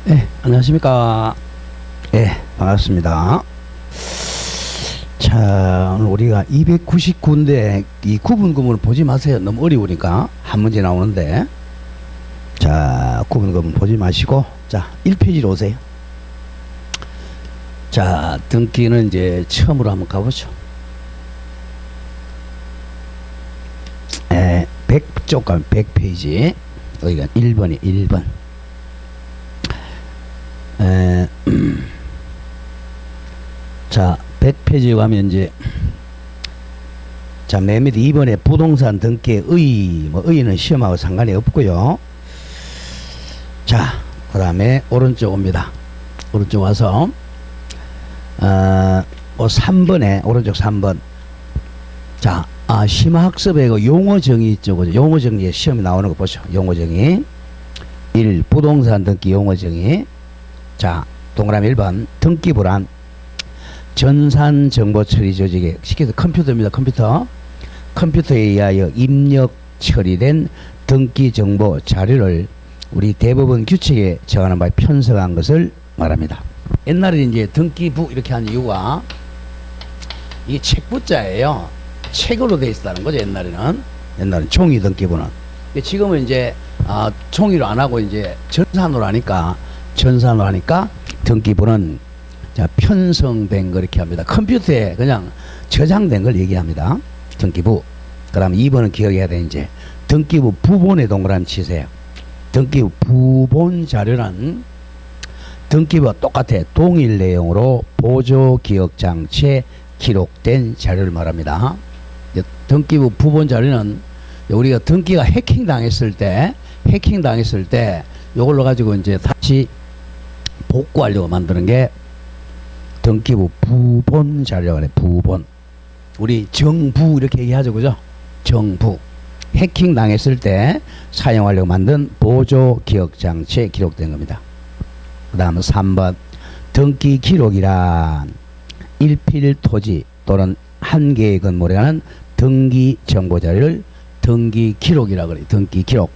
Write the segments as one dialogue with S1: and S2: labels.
S1: 네, 안녕하십니까. 예, 반갑습니다. 자, 오늘 우리가 299인데 이 구분구문을 보지 마세요. 너무 어려우니까 한 문제 나오는데. 자, 구분구문 보지 마시고, 자, 1페이지로 오세요. 자, 등기는 이제 처음으로 한번 가보죠. 100쪽 가면 100페이지. 여기가 1번이 1번. 자, 100페이지 가면 이제, 자, 맨 밑에 2번에 부동산 등기의 의, 의는 시험하고 상관이 없고요. 자, 그 다음에 오른쪽 옵니다. 오른쪽 와서, 3번에, 오른쪽 3번. 자, 심화학습의 그 용어정의 있죠. 그죠? 용어정의에 시험이 나오는 거 보죠. 용어정의. 1. 부동산 등기 용어정의. 자, 동그라미 1번. 등기부란 전산정보처리 조직의, 쉽게 컴퓨터입니다. 컴퓨터. 컴퓨터에 의하여 입력 처리된 등기정보 자료를 우리 대법원 규칙에 정하는 바에 편성한 것을 말합니다. 옛날에 이제 등기부 이렇게 한 이유가 이게 책부자예요. 책으로 돼 있었다는 거죠. 옛날에는 종이 등기부는. 근데 지금은 이제 종이로 안 하고 이제 전산으로 하니까 등기부는 자, 편성된 거 이렇게 합니다. 컴퓨터에 그냥 저장된 걸 얘기합니다. 등기부. 그다음 2번은 기억해야 돼. 이제 등기부 부본에 동그라미 치세요. 등기부 부본 자료는 등기부와 똑같아. 동일 내용으로 보조 기억 장치에 기록된 자료를 말합니다. 등기부 부본 자료는 우리가 등기가 해킹 당했을 때 이걸로 가지고 이제 다시 복구하려고 만드는 게 등기부 부본 자료라고 그래. 부본. 우리 정부 이렇게 얘기하죠. 그죠? 정부. 해킹 당했을 때 사용하려고 만든 보조 기억 장치에 기록된 겁니다. 그 다음은 3번. 등기 기록이란 일필 토지 또는 한 개의 건물에 관한 등기 정보 자료를 등기 기록이라고 그래요. 등기 기록.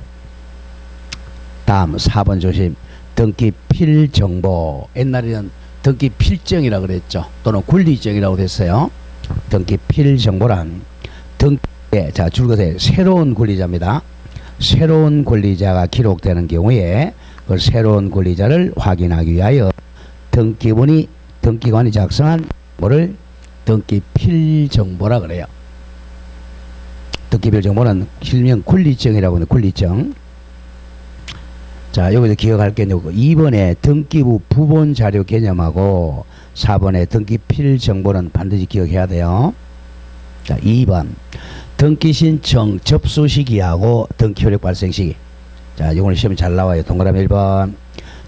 S1: 다음 4번 조심. 등기 필정보. 옛날에는 등기 필정이라고 그랬죠. 또는 권리정이라고 됐어요. 등기 필정보란 등기에, 자, 줄것에 새로운 권리자입니다. 새로운 권리자가 기록되는 경우에 그 새로운 권리자를 확인하기 위하여 등기관이 작성한 뭐를 등기 필정보라 그래요. 등기 필정보는 실명 권리정이라고 하는 권리정. 자, 여기서 기억할 게 2번에 등기부 부본 자료 개념하고 4번에 등기 필정보는 반드시 기억해야 돼요. 자, 2번. 등기 신청 접수 시기하고 등기 효력 발생 시기. 자, 이거는 시험이 잘 나와요. 동그라미 1번.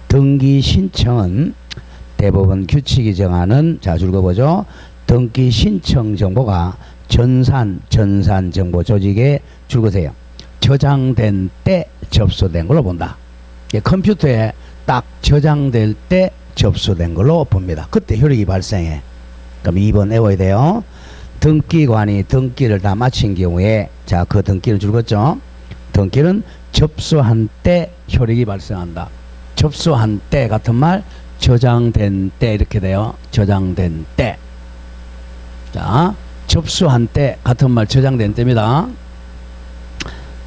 S1: 등기 신청은 대법원 규칙이 정하는, 자, 줄 거 보죠. 등기 신청 정보가 전산 정보 조직에 줄 거세요. 저장된 때 접수된 걸로 본다. 컴퓨터에 딱 저장될 때 접수된 걸로 봅니다. 그때 효력이 발생해. 그럼 2번 외워야 돼요. 등기관이 등기를 다 마친 경우에, 자, 그 등기를 줄었죠. 등기는 접수한 때 효력이 발생한다. 접수한 때 같은 말, 저장된 때 이렇게 돼요. 저장된 때. 자, 접수한 때 같은 말, 저장된 때입니다.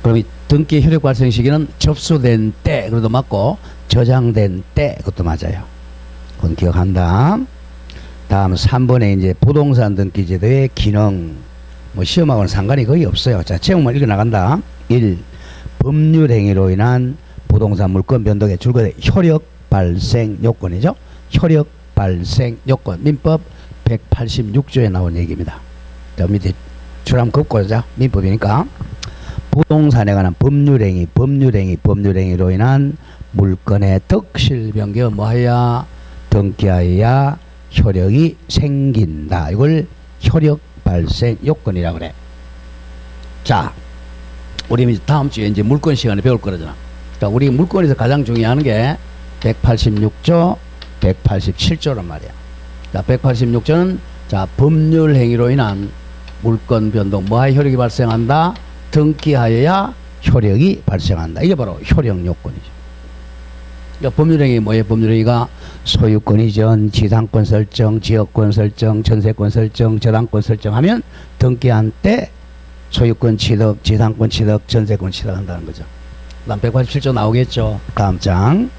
S1: 그럼 이 등기 효력 발생 시기는 접수된 때, 그래도 맞고, 저장된 때, 그것도 맞아요. 그건 기억한다. 다음 3번에 이제 부동산 등기 제도의 기능. 시험하고는 상관이 거의 없어요. 자, 제목만 읽어 나간다. 1. 법률 행위로 인한 부동산 물권 변동의 줄거리 효력 발생 요건이죠. 효력 발생 요건. 민법 186조에 나온 얘기입니다. 자, 밑에 줄 한번 긋고 자, 민법이니까. 부동산에 관한 법률행위로 인한 물건의 덕실 변경 뭐하여 등기하여야 효력이 생긴다. 이걸 효력 발생 요건이라고 그래. 자, 우리 다음 주에 이제 물건 시간에 배울 거잖아. 그러니까 우리 물건에서 가장 중요한 게 186조, 187조란 말이야. 자, 186조는 자, 법률 행위로 인한 물건 변동 뭐하여 효력이 발생한다. 등기하여야 효력이 발생한다. 이게 바로 효력 요건이죠. 법률행위 뭐예요? 법률행위가 소유권 이전, 지상권 설정, 지역권 설정, 전세권 설정, 저당권 설정하면 등기한 때 소유권 취득, 지상권 취득, 전세권 취득한다는 거죠. 그다음 187조 나오겠죠. 다음 장.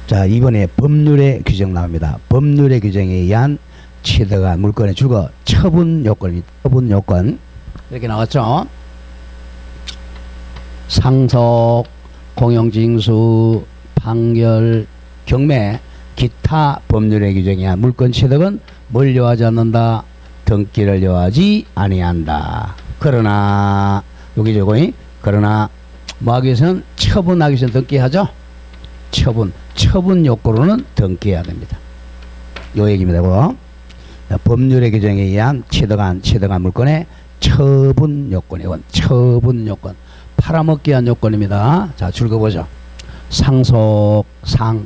S1: 자, 이번에 법률의 규정 나옵니다. 법률의 규정에 의한 취득한 물건의 주거 처분 요건입니다. 처분 요건 이렇게 나왔죠. 상속, 공용징수, 판결, 경매, 기타 법률의 규정에 의한 물건 취득은 뭘 요하지 않는다? 등기를 요하지 아니한다. 그러나 여기 저거이 그러나 뭐 하기 위해서는 처분하기 위해서는 등기하죠. 처분 요건으로는 등기해야 됩니다. 요 얘기입니다. 고 법률의 규정에 의한 취득한 물건의 처분 요건, 이건 처분 요건, 팔아먹기 한 요건입니다. 자, 줄 그어보죠. 상속, 상,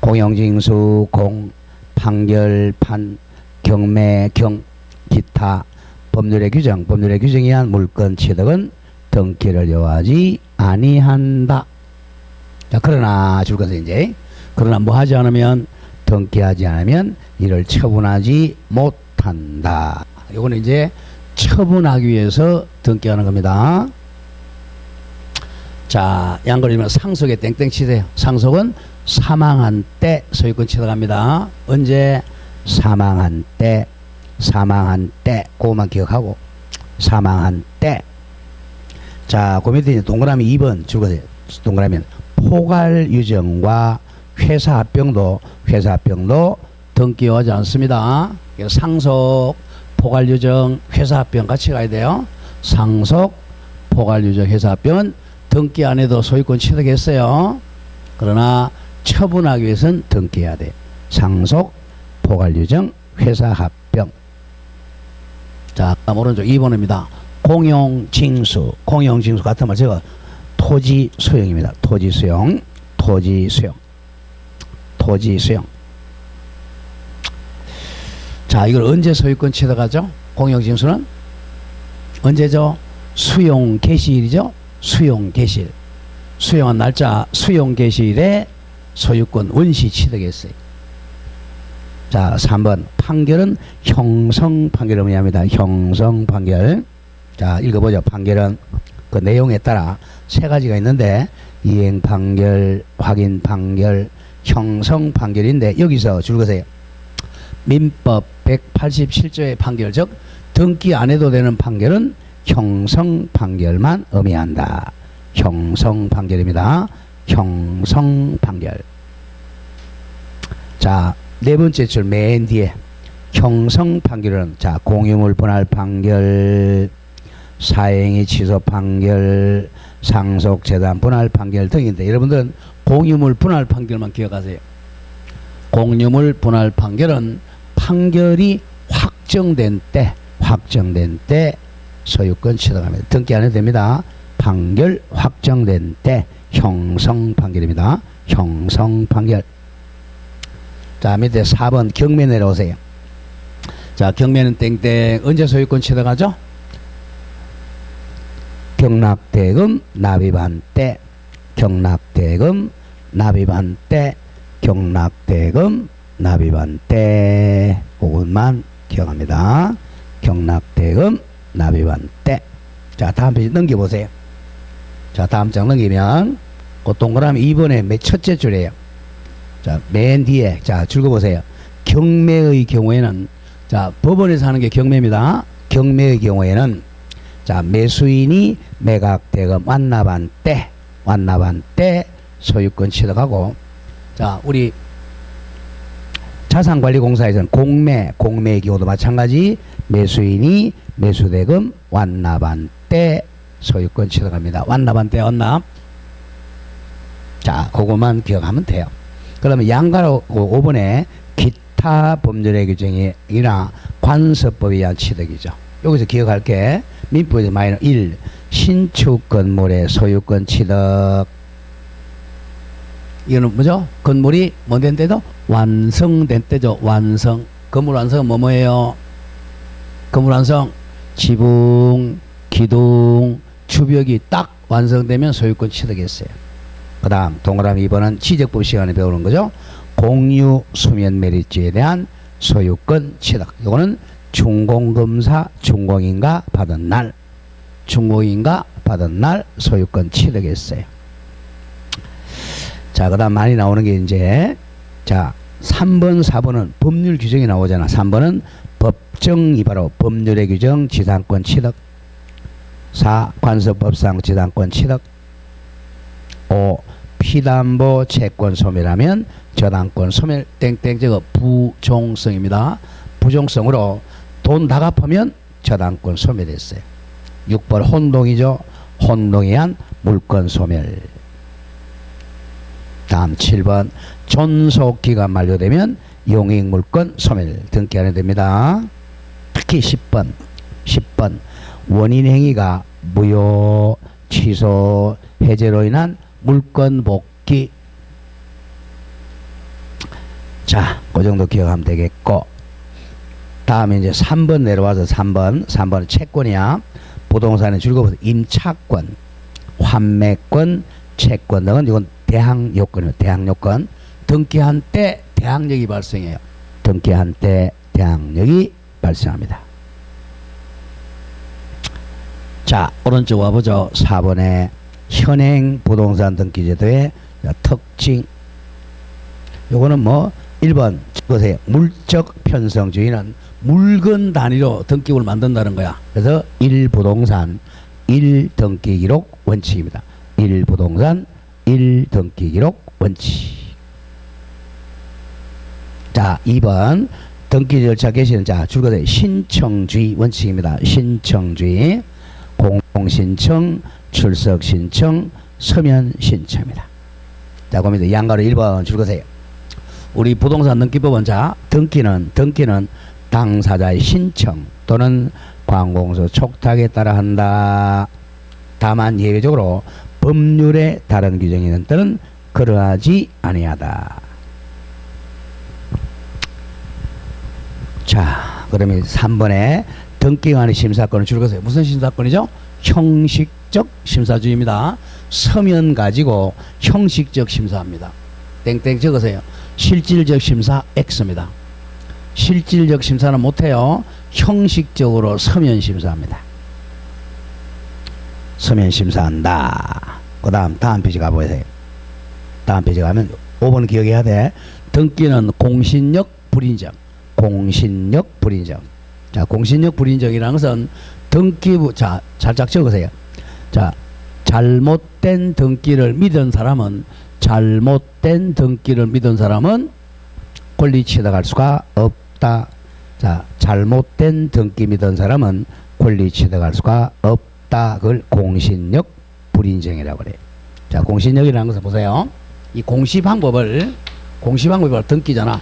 S1: 공용징수, 공, 판결, 판, 경매, 경, 기타 법률의 규정에 의한 물건 취득은 등기를 요하지 아니한다. 자, 그러나 줄 것은 이제 그러나 뭐 하지 않으면 등기하지 않으면 이를 처분하지 못한다. 이거는 이제 처분하기 위해서 등기하는 겁니다. 자, 양거리면 상속에 땡땡 치세요. 상속은 사망한 때 소유권 취득합니다. 언제? 사망한 때 그것만 기억하고 사망한 때. 자, 그 밑에 동그라미 2번 줄거세요. 동그라미는 포괄 유정과 회사 합병도 등기하지 않습니다. 상속, 포괄 유정, 회사 합병 같이 가야 돼요. 상속, 포괄 유정, 회사 합병은 등기 안 해도 소유권 취득했어요. 그러나 처분하기 위해서는 등기해야 돼. 상속, 포괄 유정, 회사 합병. 자, 다음 오른쪽 2번입니다. 공용징수 같은 말 제가 토지 수용입니다. 토지 수용. 자, 이걸 언제 소유권 취득하죠? 공용징수는 언제죠? 수용 개시일이죠. 수용 개시일. 수용한 날짜 수용 개시일에 소유권 원시 취득했어요. 자, 3번 판결은 형성 판결을 의미합니다. 형성 판결. 자, 읽어보죠. 판결은 그 내용에 따라 세 가지가 있는데 이행 판결, 확인 판결, 형성 판결인데 여기서 줄거세요. 민법 187조의 판결, 즉 등기 안 해도 되는 판결은 형성 판결만 의미한다. 형성 판결입니다. 형성 판결. 자, 네 번째 줄 맨 뒤에 형성 판결은 자, 공유물 분할 판결, 사행위 취소 판결, 상속 재단 분할 판결 등인데 여러분들은 공유물 분할 판결만 기억하세요. 공유물 분할 판결은 판결이 확정된 때 소유권 취득합니다. 등기 안 해도 됩니다. 판결 확정된 때 형성 판결입니다. 형성 판결. 자, 밑에 4번 경매 내려오세요. 자, 경매는 땡땡 언제 소유권 취득하죠? 경락대금 납입한 때, 경락대금 납입한 때, 경락대금 납입한 때. 그것만 기억합니다. 경락대금 납입한 때. 자, 다음 페이지 넘겨보세요. 자, 다음 장 넘기면 그 동그라미 2번의 맨 첫째 줄이에요. 자, 맨 뒤에 자, 줄거보세요. 경매의 경우에는 자, 법원에서 하는 게 경매입니다. 경매의 경우에는 자, 매수인이 매각대금 완납한 때 소유권 취득하고, 자, 우리 자산관리공사에서는 공매의 경우도 마찬가지 매수인이 매수대금 완납한 때 소유권 취득합니다. 완납한 때 완납. 자, 그것만 기억하면 돼요. 그러면 양가로 5번에 기타 법률의 규정이나 관서법에 의한 취득이죠. 여기서 기억할 게 민법에서 마이너 1 신축 건물의 소유권 취득. 이거는 뭐죠? 건물이 뭐 된 때도 완성된 때죠. 완성. 건물 완성은 뭐예요? 건물 완성 지붕, 기둥, 주벽이 딱 완성되면 소유권 취득했어요. 그 다음 동그라미 2번은 취득법 시간에 배우는 거죠. 공유 수면 메리트에 대한 소유권 취득. 이거는 준공검사 준공인가 받은 날, 준공인가 받은 날 소유권 취득했어요. 자, 그 다음 많이 나오는 게 이제, 자, 3번, 4번은 법률 규정이 나오잖아. 3번은 법정이 바로 법률의 규정 지상권 취득. 4. 관습법상 지상권 취득. 5. 피담보 채권 소멸하면 저당권 소멸 땡땡 저거 부종성입니다. 부종성으로 돈 다 갚으면 저당권 소멸했어요. 6번 혼동이죠. 혼동에 의한 물권 소멸. 다음 7번 존속기간 만료되면 용익물권 소멸 등기하게 됩니다. 특히 10번 원인행위가 무효, 취소, 해제로 인한 물권 복귀. 자, 그 정도 기억하면 되겠고, 다음에 이제 3번 내려와서 3번은 채권이야. 부동산의 줄거부터 임차권, 환매권, 채권 등은 이건 대항 요건이에요. 대항 요건. 등기한 때 대항력이 발생해요. 등기한 때 대항력이 발생합니다. 자, 오른쪽 와보죠. 4번에 현행 부동산 등기제도의 특징. 요거는 뭐 1번 보세요. 물적 편성주의는 물건 단위로 등기부를 만든다는 거야. 그래서 1부동산 1등기기록 원칙입니다. 1부동산 1등기기록 원칙. 자, 2번 등기 절차 개시는 자 줄거서 신청주의 원칙입니다. 신청주의 공신청, 출석신청, 서면신청입니다. 자, 그럼 양가로 1번 줄거세요. 우리 부동산 등기법은 자 등기는 당사자의 신청 또는 관공서 촉탁에 따라 한다. 다만 예외적으로 법률에 다른 규정이 있는 때는 그러하지 아니하다. 자, 그러면 3번에 등기관의 심사권을 줄거세요. 무슨 심사권이죠? 형식적 심사주의입니다. 서면 가지고 형식적 심사합니다. 땡땡 적으세요. 실질적 심사 X입니다. 실질적 심사는 못해요. 형식적으로 서면 심사합니다. 서면 심사한다. 그 다음 페이지 가보세요. 다음 페이지 가면 5번 기억해야 돼. 등기는 공신력 불인정. 공신력 불인정. 자, 공신력 불인정이라는 것은 등기부, 자, 살짝 적으세요. 자, 잘못된 등기를 믿은 사람은 권리 취득할 수가 없다. 자, 잘못된 등기 믿은 사람은 권리 취득할 수가 없다. 그걸 공신력 불인정이라고 그래요. 자, 공신력이라는 것을 보세요. 이 공시 방법이 바로 등기잖아.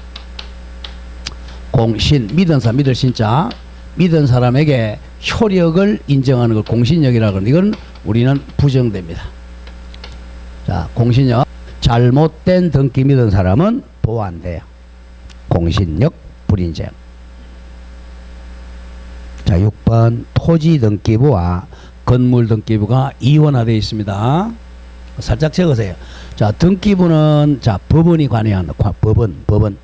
S1: 공신, 믿은 사람, 믿을 신자, 믿은 사람에게 효력을 인정하는 걸 공신력이라고 하는데 이건 우리는 부정됩니다. 자, 공신력. 잘못된 등기 믿은 사람은 보호 안 돼요. 공신력 불인정. 자, 6번 토지 등기부와 건물 등기부가 이원화되어 있습니다. 살짝 적으세요. 자, 등기부는 자 법원이 관여한다. 법원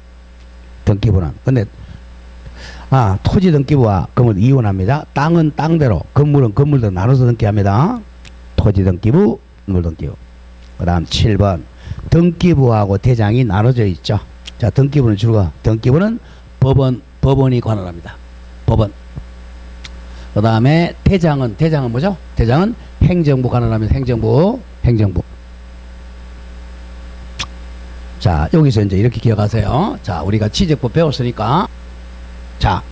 S1: 등기부는. 근데 토지 등기부와 건물 이원합니다. 땅은 땅대로, 건물은 건물대로 나눠서 등기합니다. 토지 등기부, 건물 등기부. 그 다음 7번 등기부하고 대장이 나눠져 있죠. 자, 등기부는 등기부는 법원이 관할합니다. 법원. 그 다음에 대장은 뭐죠? 대장은 행정부 관할합니다. 행정부. 자, 여기서 이제 이렇게 기억하세요. 자, 우리가 취득법 배웠으니까. 자,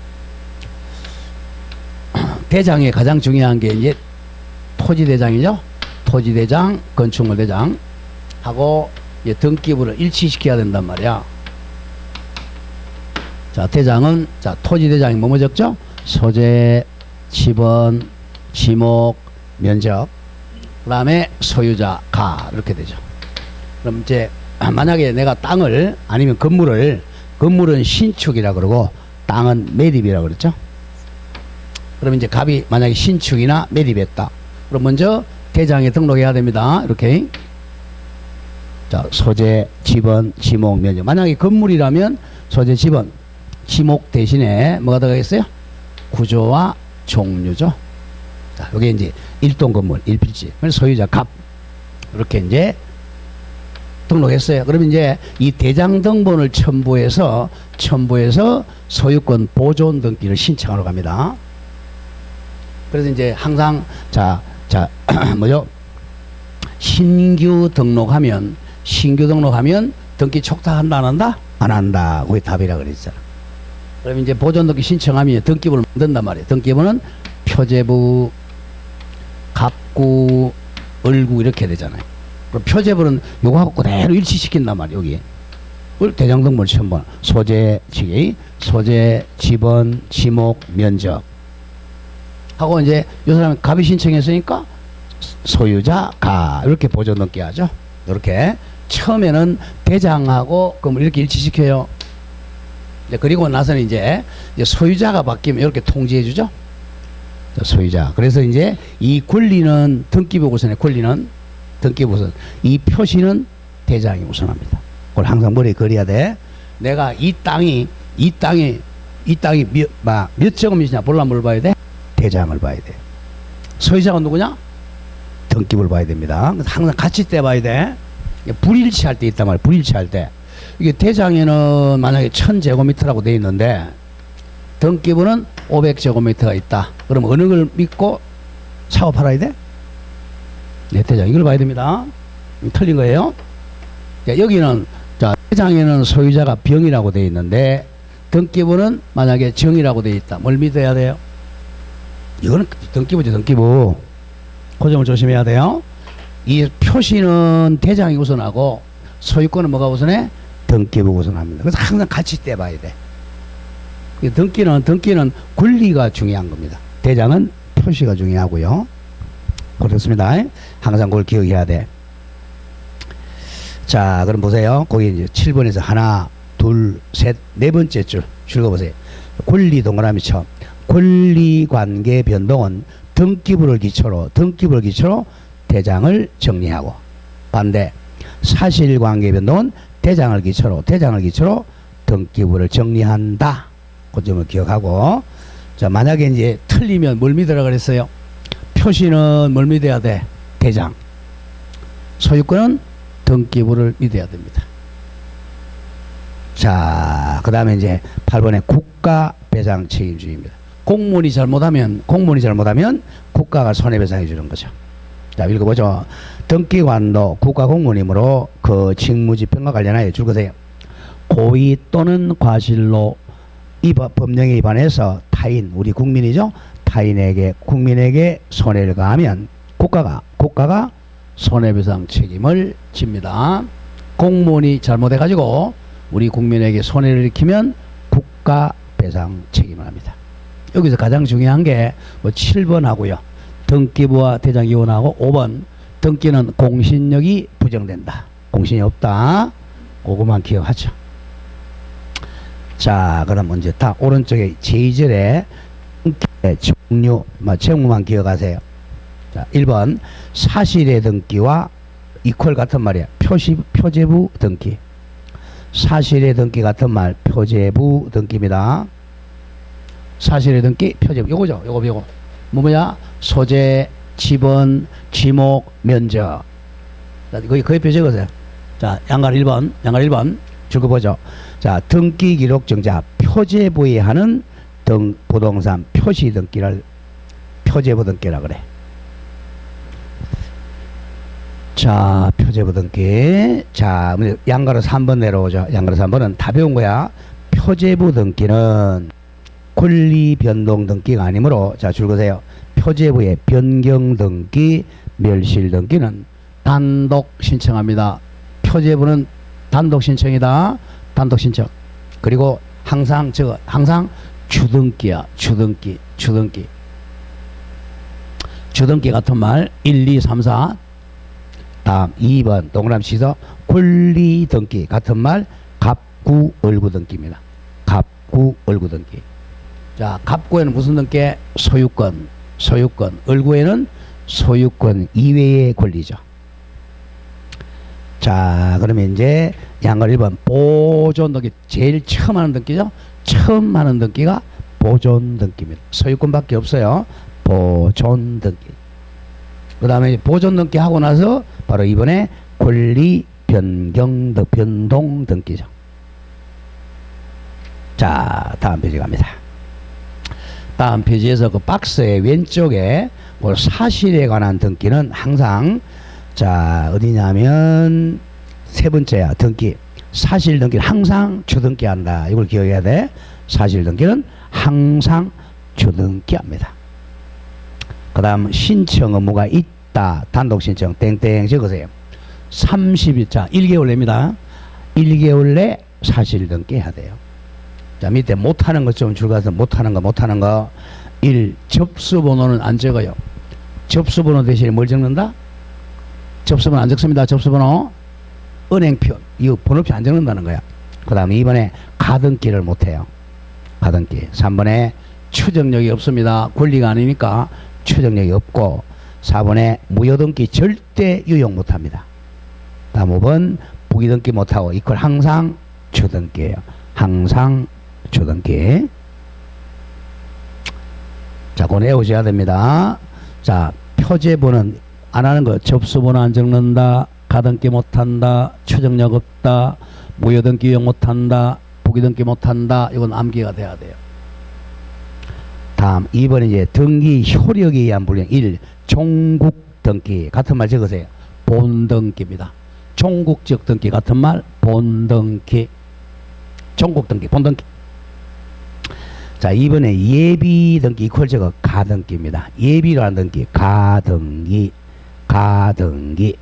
S1: 대장에 가장 중요한 게 이제 토지대장이죠. 토지대장, 건축물대장 하고 등기부를 일치시켜야 된단 말이야. 자, 대장은 자 토지대장이 뭐뭐 적죠? 소재, 지번, 지목, 면적, 그 다음에 소유자, 가 이렇게 되죠. 그럼 이제 만약에 내가 땅을 아니면 건물은 신축이라 그러고 땅은 매립이라 그랬죠. 그럼 이제 갑이 만약에 신축이나 매립했다. 그럼 먼저 대장에 등록해야 됩니다. 이렇게. 자, 소재, 지번, 지목, 면적. 만약에 건물이라면 소재, 지번, 지목 대신에 뭐가 들어가겠어요? 구조와 종류죠. 자, 요게 이제 일동 건물, 일필지. 그래서 소유자 갑. 이렇게 이제 등록했어요. 그러면 이제 이 대장 등본을 첨부해서 소유권 보존 등기를 신청하러 갑니다. 그래서 이제 항상 뭐죠? 신규 등록하면 등기 촉탁한다 안 한다? 안 한다. 그게 답이라 그랬잖아. 그럼 이제 보존 등기 신청하면 등기부를 만든단 말이에요. 등기부는 표제부, 갑구, 을구 이렇게 되잖아요. 그럼 표제부는 요거하고 그대로 일치시킨단 말이에요. 여기 대장 등본 첨부, 소재, 지번, 지목, 면적 하고 이제 요 사람이 갑이 신청했으니까 소유자 가 이렇게 보존 등기 하죠. 이렇게 처음에는 대장하고 그럼 이렇게 일치시켜요. 그리고 나서는 이제 소유자가 바뀌면 이렇게 통지해 주죠. 소유자. 그래서 이제 이 권리는 등기부 우선에 등기부 우선. 이 표시는 대장이 우선합니다. 그걸 항상 머리에 그려야 돼. 내가 이 땅이 몇 제곱미터냐 보려면 뭘 봐야 돼? 대장을 봐야 돼. 소유자가 누구냐? 등기부를 봐야 됩니다. 항상 같이 떼봐야 돼. 불일치할 때 있단 말이야. 불일치할 때. 이게 대장에는 만약에 1000제곱미터라고 돼 있는데 등기부는 500제곱미터가 있다. 그럼 어느 걸 믿고 사고 팔아야 돼? 네, 대장. 이걸 봐야 됩니다. 틀린 거예요. 여기는 대장에는 소유자가 병이라고 돼 있는데 등기부는 만약에 정이라고 돼 있다. 뭘 믿어야 돼요? 이거는 등기부죠. 등기부. 그 점을 조심해야 돼요. 이 표시는 대장이 우선하고 소유권은 뭐가 우선해? 등기부가 우선합니다. 그래서 항상 같이 떼봐야 돼. 등기는 권리가 중요한 겁니다. 대장은 표시가 중요하고요. 그렇습니다. 항상 그걸 기억해야 돼. 자, 그럼 보세요. 거기 이제 7번에서 하나, 둘, 셋, 네 번째 줄 읽어보세요. 권리 동그라미 쳐. 권리 관계 변동은 등기부를 기초로 대장을 정리하고, 반대 사실관계 변동은 대장을 기초로 등기부를 정리한다. 그 점을 기억하고, 자, 만약에 이제 틀리면 뭘 믿으라 그랬어요? 표시는 뭘 믿어야 돼? 대장. 소유권은 등기부를 믿어야 됩니다. 자, 그 다음에 이제 8번에 국가 배상 책임주의입니다. 공무원이 잘못하면 국가가 손해배상해 주는 거죠. 자, 읽어보죠. 등기관도 국가공무원이므로 그 직무집행과 관련하여 줄거세요. 고의 또는 과실로 법령에 위반해서 타인, 우리 국민이죠. 국민에게 손해를 가하면 국가가 손해배상 책임을 집니다. 공무원이 잘못해가지고 우리 국민에게 손해를 일으키면 국가 배상 책임을 합니다. 여기서 가장 중요한 게 뭐 7번 하고요. 등기부와 대장 이혼하고 5번 등기는 공신력이 부정된다. 공신이 없다. 그것만 기억하죠. 자, 그럼 먼저 다 오른쪽에 제2절에 종류, 제목만 기억하세요. 자, 1번 사실의 등기와 이퀄 같은 말이야. 표제부 등기. 사실의 등기 같은 말 표제부 등기입니다. 사실의 등기 표제부 요거죠. 요거 뭐야? 소재, 지번, 지목, 면적. 거기 표 적으세요. 자, 양갈 1번 적어보죠. 자, 등기 기록 정자 표제부에 하는 부동산 표시 등기를 표제부 등기라 그래. 자, 표제부 등기. 자, 양가로 3번 내려오죠. 양가로 3번은 다 배운 거야. 표제부 등기는 권리 변동 등기가 아니므로, 자, 줄거세요. 표제부의 변경 등기, 멸실 등기는 단독 신청합니다. 표제부는 단독 신청이다. 단독 신청. 그리고 항상 주등기야. 주등기 같은 말 1, 2, 3, 4. 다음 2번 동그라미 치서 권리 등기 같은 말 갑구 을구 등기입니다. 갑구 을구 등기. 자, 갑구에는 무슨 등기? 소유권. 을구에는 소유권 이외의 권리죠. 자, 그러면 이제 양걸 1번 보존 등기. 제일 처음 하는 등기죠. 처음 하는 등기가 보존 등기입니다. 소유권밖에 없어요. 보존 등기. 그 다음에 보존 등기 하고 나서 바로 이번에 권리 변경 변동 등기죠. 자, 다음 페이지 갑니다. 다음 페이지에서 그 박스의 왼쪽에 그 사실에 관한 등기는 항상 자 어디냐면 세 번째야. 등기. 사실 등기는 항상 주등기한다. 이걸 기억해야 돼. 사실 등기는 항상 주등기합니다. 그 다음 신청 의무가 있다. 단독 신청 땡땡 적으세요. 30일 자 1개월 내입니다. 1개월 내 사실 등기해야 돼요. 자 밑에 못하는 것 좀 줄가서 못하는 거 1. 접수번호는 안 적어요. 접수번호 대신에 뭘 적는다? 접수번호 안 적습니다. 접수번호 은행표 이거 번호표 안 적는다는 거야. 그 다음에 2번에 가등기를 못해요. 가등기. 3번에 추정력이 없습니다. 권리가 아니니까 추정력이 없고 4번에 무효등기 절대 유용 못합니다. 다음 5번 부기등기 못하고 이걸 항상 주등기예요. 항상 주등기. 자, 그거 외우셔야 됩니다. 자, 표제번호는 안 하는 거. 접수번호 안 적는다. 가등기 못한다. 추정력 없다. 무효등기 유용 못한다. 부기등기 못한다. 이건 암기가 돼야 돼요. 다음 2번 이제 등기 효력에 의한 불이행. 1. 종국 등기. 같은 말 적으세요. 본등기입니다. 종국적 등기 같은 말 본등기. 종국 등기 본등기. 자, 이번에 예비 등기 이퀄 적어 가등기입니다. 예비라는 등기 가등기. 가등기.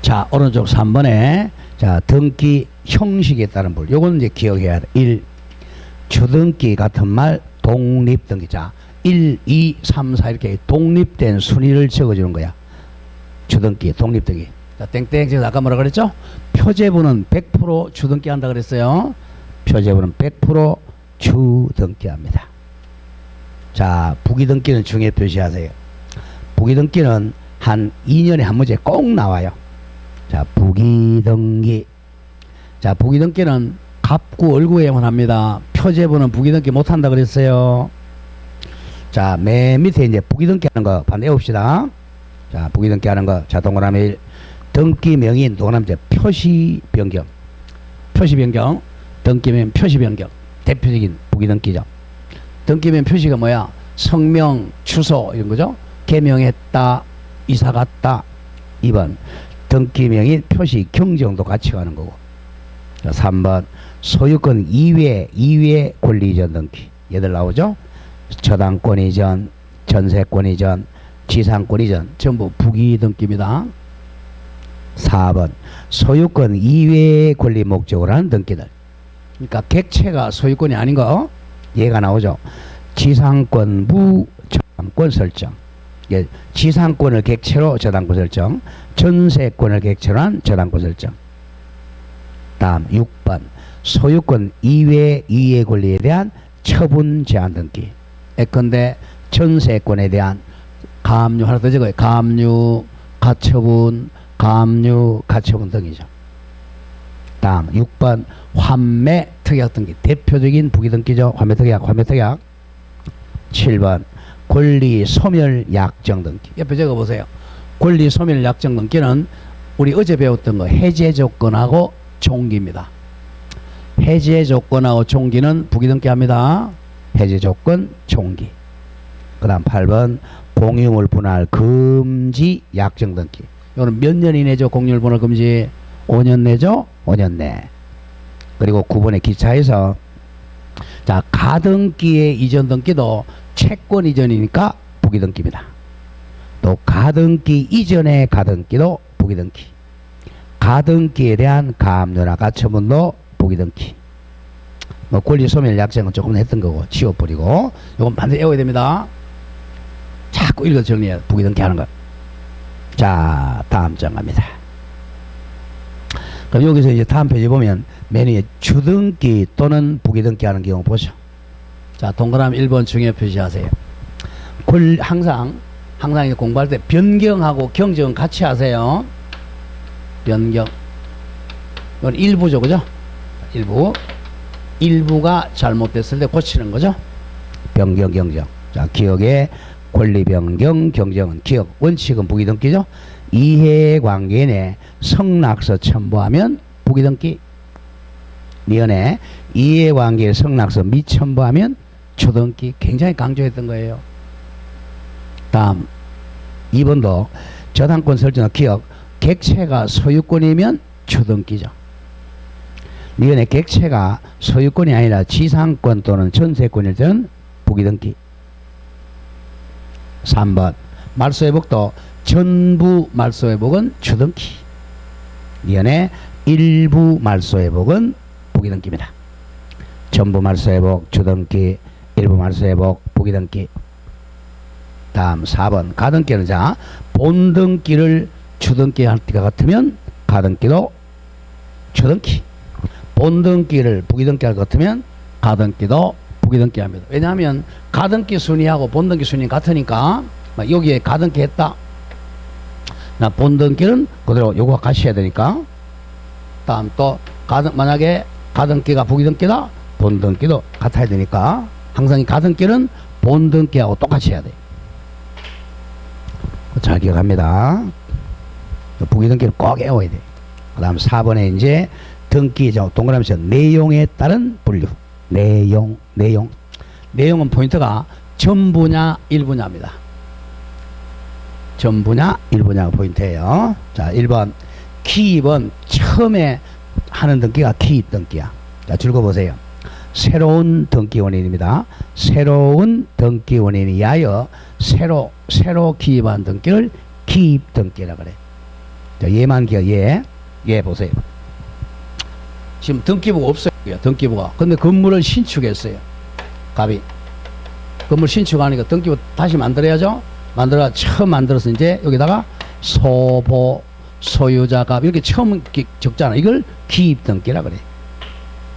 S1: 자, 오른쪽 3번에 자, 등기 형식에 따른 불. 요건 이제 기억해야 돼. 1. 주등기 같은 말 독립등기. 자, 1, 2, 3, 4 이렇게 독립된 순위를 적어주는 거야. 주등기, 독립등기. 자, 땡땡 제가 아까 뭐라 그랬죠? 표제부는 100% 주등기 한다 그랬어요. 표제부는 100% 주등기합니다. 자, 부기등기는 중에 표시하세요. 부기등기는 한 2년에 한 문제 꼭 나와요. 자, 부기등기. 자, 부기등기는 갑구 얼구에만 합니다. 표제부는 부기등기 못한다 그랬어요. 자, 맨 밑에 이제 부기등기 하는 거 반대 해봅시다. 자, 부기등기 하는 거. 자, 동그라미 1. 등기 명인 동그라미 이제 표시 변경. 표시 변경. 등기명 표시 변경. 대표적인 부기등기죠. 등기명 표시가 뭐야? 성명, 주소 이런 거죠. 개명했다, 이사 갔다. 2번 등기명인 표시 경정도 같이 가는 거고. 자, 3번 소유권 이외 권리 이전 등기. 얘들 나오죠. 저당권 이전, 전세권 이전, 지상권 이전 전부 부기등기입니다. 4번 소유권 이외 권리 목적으로 하는 등기들. 그러니까 객체가 소유권이 아닌 거 얘가 나오죠. 지상권부 저당권 설정. 예, 지상권을 객체로 저당권 설정, 전세권을 객체로 한 저당권 설정. 다음 6번 소유권 이외 권리에 대한 처분 제한 등기. 예컨대 전세권에 대한 가압류 하나 더 적어요. 가압류, 가처분, 가압류, 가처분 등이죠. 다음 6번 환매 특약 등기. 대표적인 부기등기죠. 환매 특약, 환매 특약. 7번 권리 소멸 약정 등기. 옆에 적어보세요. 권리 소멸 약정 등기는 우리 어제 배웠던 거 해제 조건하고 종기입니다. 해제 조건하고 종기는 부기등기 합니다. 해제 조건, 종기. 그 다음 8번 공유물 분할 금지 약정 등기. 이거는 몇 년 이내죠? 공유물 분할 금지 5년 내죠? 5년 내. 그리고 9번의 기차에서 자, 가등기의 이전 등기도 채권 이전이니까 부기등기입니다. 또 가등기 이전의 가등기도 부기등기. 가등기에 대한 가압류나 가처분도 부기등기. 뭐 권리 소멸 약정은 조금 했던 거고 지워버리고 이건 반드시 외워야 됩니다. 자꾸 읽어 정리해. 부기등기 하는 거. 자, 다음 장 갑니다. 그럼 여기서 이제 다음 페이지 보면 맨 위에 주등기 또는 부기등기 하는 경우 보죠. 자, 동그라미 1번 중에 표시하세요. 항상 항상 이제 공부할 때 변경하고 경정은 같이 하세요. 변경. 이건 일부죠, 그죠? 일부가 잘못됐을 때 고치는 거죠. 변경, 경정. 자, 기억의 권리 변경, 경정은 기억, 원칙은 부기등기죠. 이해관계 내 성낙서 첨부하면 부기등기. 니은에 이해관계 성낙서 미첨부하면 초등기. 굉장히 강조했던 거예요. 다음 2번도 저당권 설정 기억, 객체가 소유권이면 초등기죠. 니은의 객체가 소유권이 아니라 지상권 또는 전세권일 때는 부기등기. 3번 말소회복도 전부 말소회복은 초등기. 니은의 일부 말소회복은 부기등기입니다. 전부 말소회복 초등기, 일부 말소회복 부기등기. 다음 4번 가등기는 자 본등기를 초등기 할 때가 같으면 가등기도 초등기, 본등기를 부기등기 할 것 같으면 가등기도 부기등기 합니다. 왜냐하면 가등기 순위하고 본등기 순위 같으니까 여기에 가등기 했다. 나 본등기는 그대로 요거와 같이 해야 되니까. 다음 또 만약에 가등기가 부기등기다, 본등기도 같아야 되니까 항상 이 가등기는 본등기하고 똑같이 해야 돼. 잘 기억합니다. 부기등기를 꼭 외워야 돼. 그 다음 4번에 이제 등기죠. 동그라미에서 내용에 따른 분류. 내용은 포인트가 전부냐 일부냐입니다. 전부냐 일부냐가 포인트예요. 자, 1번 기입은 처음에 하는 등기가 기입 등기야. 자, 읽어보세요. 새로운 등기 원인입니다. 새로운 등기 원인에 의하여 새로 기입한 등기를 기입 등기라 그래. 자, 얘만 기억, 얘 보세요. 지금 등기부가 없어요. 등기부가. 근데 건물을 신축했어요. 갑이. 건물 신축하니까 등기부 다시 만들어야죠. 처음 만들어서 이제 여기다가 소보, 소유자 갑 이렇게 처음 적잖아. 이걸 기입 등기라 그래.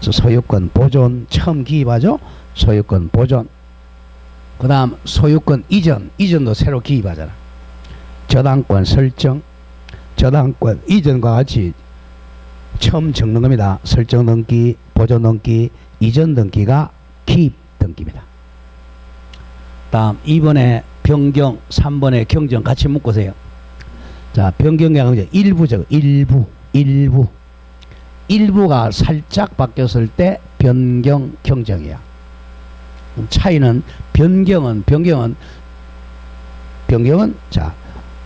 S1: 소유권 보존 처음 기입하죠. 소유권 보존. 그 다음 소유권 이전도 새로 기입하잖아. 저당권 설정, 저당권 이전과 같이 처음 적는 겁니다. 설정 등기, 보존 등기, 이전 등기가 기입 등기입니다. 다음 2번에 변경, 3번에 경정 같이 묶으세요. 자, 변경량은 일부죠. 일부가 살짝 바뀌었을 때 변경, 경정이야. 차이는 변경은 자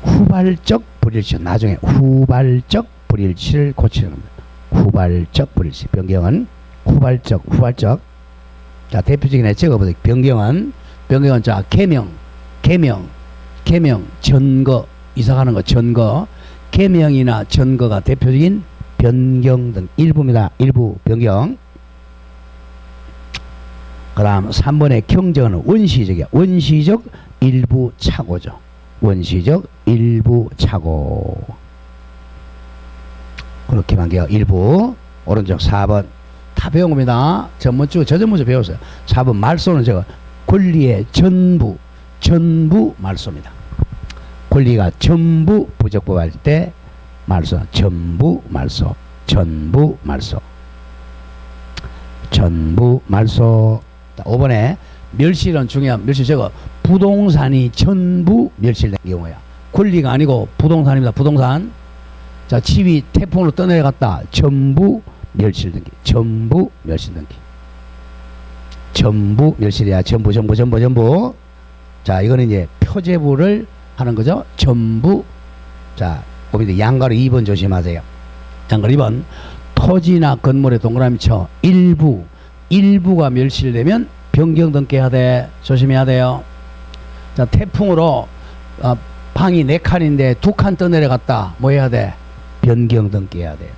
S1: 후발적 불일치. 나중에 후발적 불일치를 고치는 겁니다. 후발적 불일치. 변경은 후발적. 자, 대표적인 애 적어보세요. 변경은 자 개명, 전거, 이사가는 거 전거, 개명이나 전거가 대표적인 변경 등 일부입니다. 일부 변경. 그 다음 3번의 경정은 원시적이야. 원시적 일부 착오죠. 원시적 일부 착오. 그렇게만 기억. 일부. 오른쪽 4번 다 배운 겁니다. 전문주 저전문주 배웠어요. 4번 말소는 저거 권리의 전부 말소입니다. 권리가 전부 부적법할 때 말소, 전부 말소. 5번에 멸실은 중요한 멸실 저거 부동산이 전부 멸실된 경우야. 권리가 아니고 부동산입니다. 부동산. 자, 집이 태풍으로 떠내려갔다. 전부 멸실 등기. 전부 멸실이야. 전부. 자, 이거는 이제 표제부를 하는 거죠. 전부. 자, 거기서 양가로 2번 조심하세요. 양가로 2번. 토지나 건물에 동그라미 쳐. 일부가 멸실되면 변경 등기해야 돼. 조심해야 돼요. 자, 태풍으로 방이 4칸인데 2칸 떠내려갔다. 뭐 해야 돼? 변경 등기해야 돼.